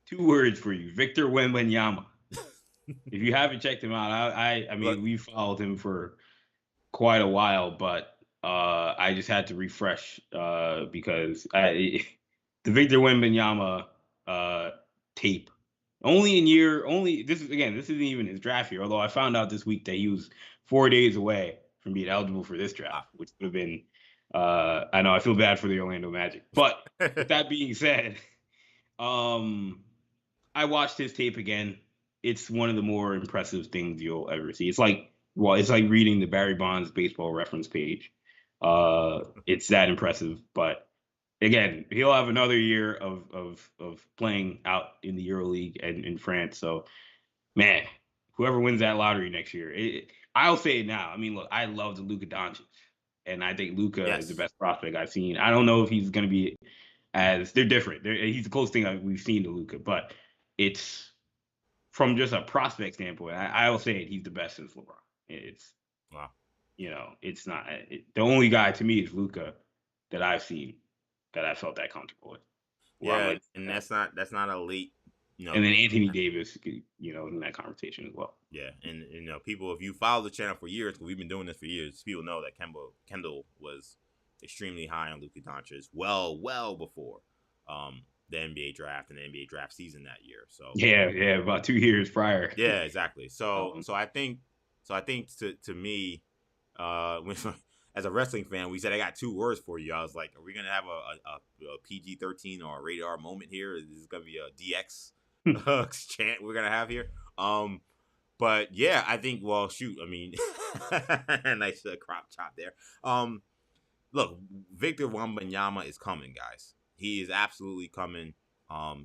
2 words for you: Victor Wembanyama. If you haven't checked him out, I mean, we followed him for quite a while, but I just had to refresh because the Victor Wembanyama tape this isn't even his draft year. Although I found out this week that he was 4 days away from being eligible for this draft, which would have been. I know I feel bad for the Orlando Magic, but with that being said, I watched his tape again. It's one of the more impressive things you'll ever see. It's like reading the Barry Bonds baseball reference page. It's that impressive. But again, he'll have another year of playing out in the EuroLeague and in France. So, man, whoever wins that lottery next year, I'll say it now. I mean, look, I love the Luka Doncic, and I think Luka is the best prospect I've seen. I don't know if he's going to be they're different. He's the closest thing we've seen to Luka, but it's from just a prospect standpoint. I will say it. He's the best since LeBron. It's wow. It's not the only guy to me is Luka that I've seen that I felt that comfortable with. Yeah, and that's not a late. And then Anthony Davis, in that conversation as well. Yeah, and people, if you follow the channel for years, because we've been doing this for years, people know that Kendall was extremely high on Luka Doncic, well before the NBA draft and the NBA draft season that year. So yeah, about 2 years prior. Yeah, exactly. So I think to me, as a wrestling fan, we said I got 2 words for you. I was like, are we gonna have a PG-13 or a rated R moment here? Is this gonna be a DX chant we're gonna have here? But yeah, I think. Well, shoot. I mean, nice crop chop there. Look, Victor Wembanyama is coming, guys. He is absolutely coming.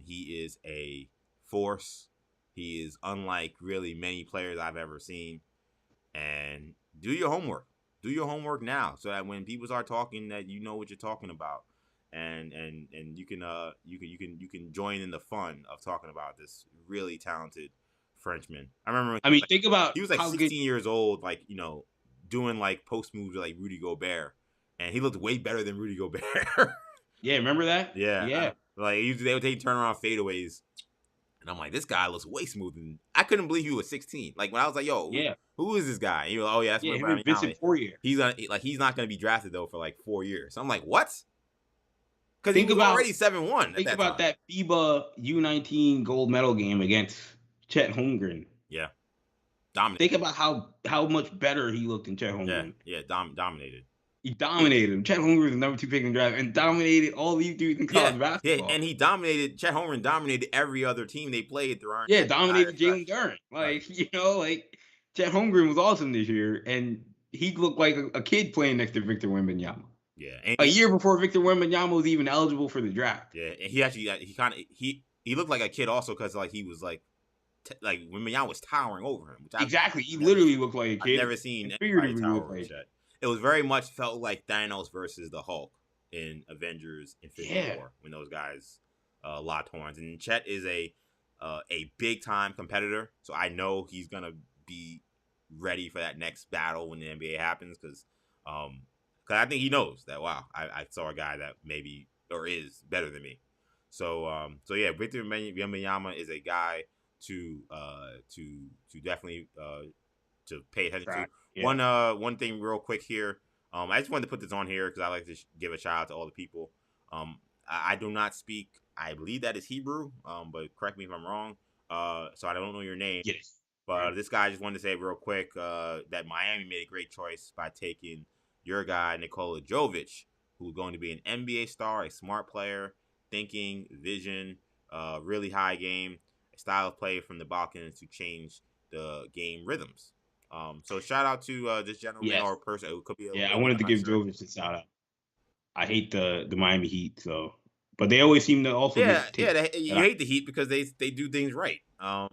He is a force. He is unlike really many players I've ever seen. And do your homework. Do your homework now, so that when people start talking, that you know what you're talking about, and you can join in the fun of talking about this really talented Frenchman. I remember. Think about he was like 16 years old, like doing like post moves with like Rudy Gobert, and he looked way better than Rudy Gobert. Yeah, remember that? Yeah. They would take turnaround fadeaways, and I'm like, this guy looks way smoother. I couldn't believe he was 16. Like when I was like, yo, who is this guy? And you're like, oh yeah, that's him and Vincent Poirier. He's not gonna be drafted though for like 4 years. So I'm like, what? Because he was already 7-1. Think about that FIBA U19 gold medal game against Chet Holmgren. Yeah, dominated. Think about how much better he looked than Chet Holmgren. Yeah, dominated. He dominated him. Chet Holmgren was the number 2 pick in the draft and dominated all these dudes in college basketball. Yeah, and Chet Holmgren dominated every other team they played throughout. Yeah, dominated Jalen Duren. Chet Holmgren was awesome this year, and he looked like a kid playing next to Victor Wembanyama. Yeah, and a year before Victor Wembanyama was even eligible for the draft. Yeah, and he looked like a kid also because he was like Wembanyama was towering over him. Exactly, he literally looked like a kid. I've never seen anybody tower over Chet. It was very much felt like Thanos versus the Hulk in Avengers Infinity War when those guys locked horns. And Chet is a big time competitor, so I know he's gonna be ready for that next battle when the NBA happens, because I think he knows that, wow, I saw a guy that maybe or is better than me. So yeah, Victor Wembanyama is a guy to definitely to pay attention to. Track. Yeah. One thing real quick here. I just wanted to put this on here because I like to give a shout out to all the people. I do not speak. I believe that is Hebrew. But correct me if I'm wrong. So I don't know your name. Yes. But this guy, just wanted to say real quick that Miami made a great choice by taking your guy Nikola Jovic, who's going to be an NBA star, a smart player, thinking, vision, really high game, a style of play from the Balkans to change the game rhythms. So shout out to this gentleman Yes. or person. It could be a Yeah, I lady. wanted I'm to not give sure. Jovic a shout out. I hate the Miami Heat, so but they always seem to also Yeah, get yeah. take that. You hate the Heat because they do things right.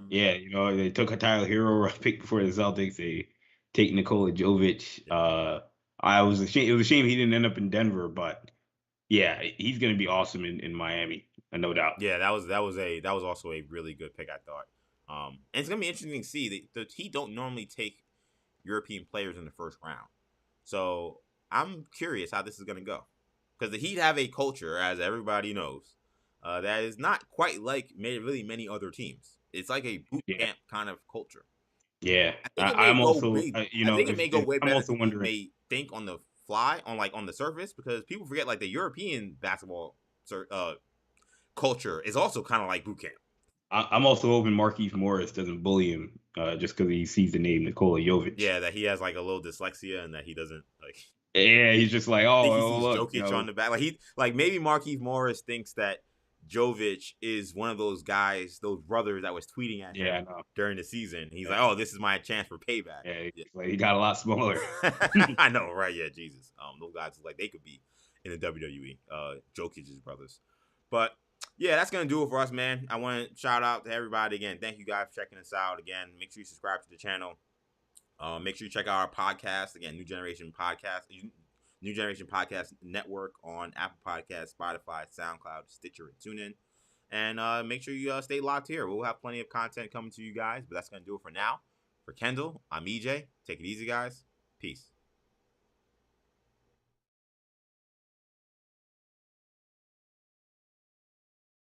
Yeah, they took a Tyler Hero pick before the Celtics. They take Nikola Jovic. I was ashamed. It was a shame he didn't end up in Denver, but yeah, he's gonna be awesome in Miami, no doubt. Yeah, that was also a really good pick, I thought. And it's gonna be interesting to see. The Heat don't normally take European players in the first round, so I'm curious how this is gonna go, because the Heat have a culture, as everybody knows, that is not quite like really many other teams. It's like a boot Yeah, camp kind of culture. yeah. I think it may I'm go also, way. I think it may go way I'm better also than you wondering. may think on the fly, on the surface, because people forget like the European basketball culture is also kind of like boot camp. I'm also hoping Marquise Morris doesn't bully him just because he sees the name Nikola Jovic. Yeah, that he has like a little dyslexia and that he doesn't like. Yeah, he's just like, I think he oh sees look, Jokic on the back. Like he like maybe Marquise Morris thinks that Jovic is one of those guys, those brothers that was tweeting at yeah, I him know. during the season. He's Yeah, like, oh, this is my chance for payback. yeah, Yeah. like, he got a lot smaller. I know, right? Yeah, Jesus. Those guys look like they could be in the WWE. Jokic's brothers, but yeah, that's gonna do it for us, man. I want to shout out to everybody again. Thank you guys for checking us out again. Make sure you subscribe to the channel. Make sure you check out our podcast again, New Generation Podcast Network on Apple Podcasts, Spotify, SoundCloud, Stitcher, and TuneIn. And make sure you stay locked here. We'll have plenty of content coming to you guys, but that's gonna do it for now. For Kendall, I'm EJ. Take it easy, guys. Peace.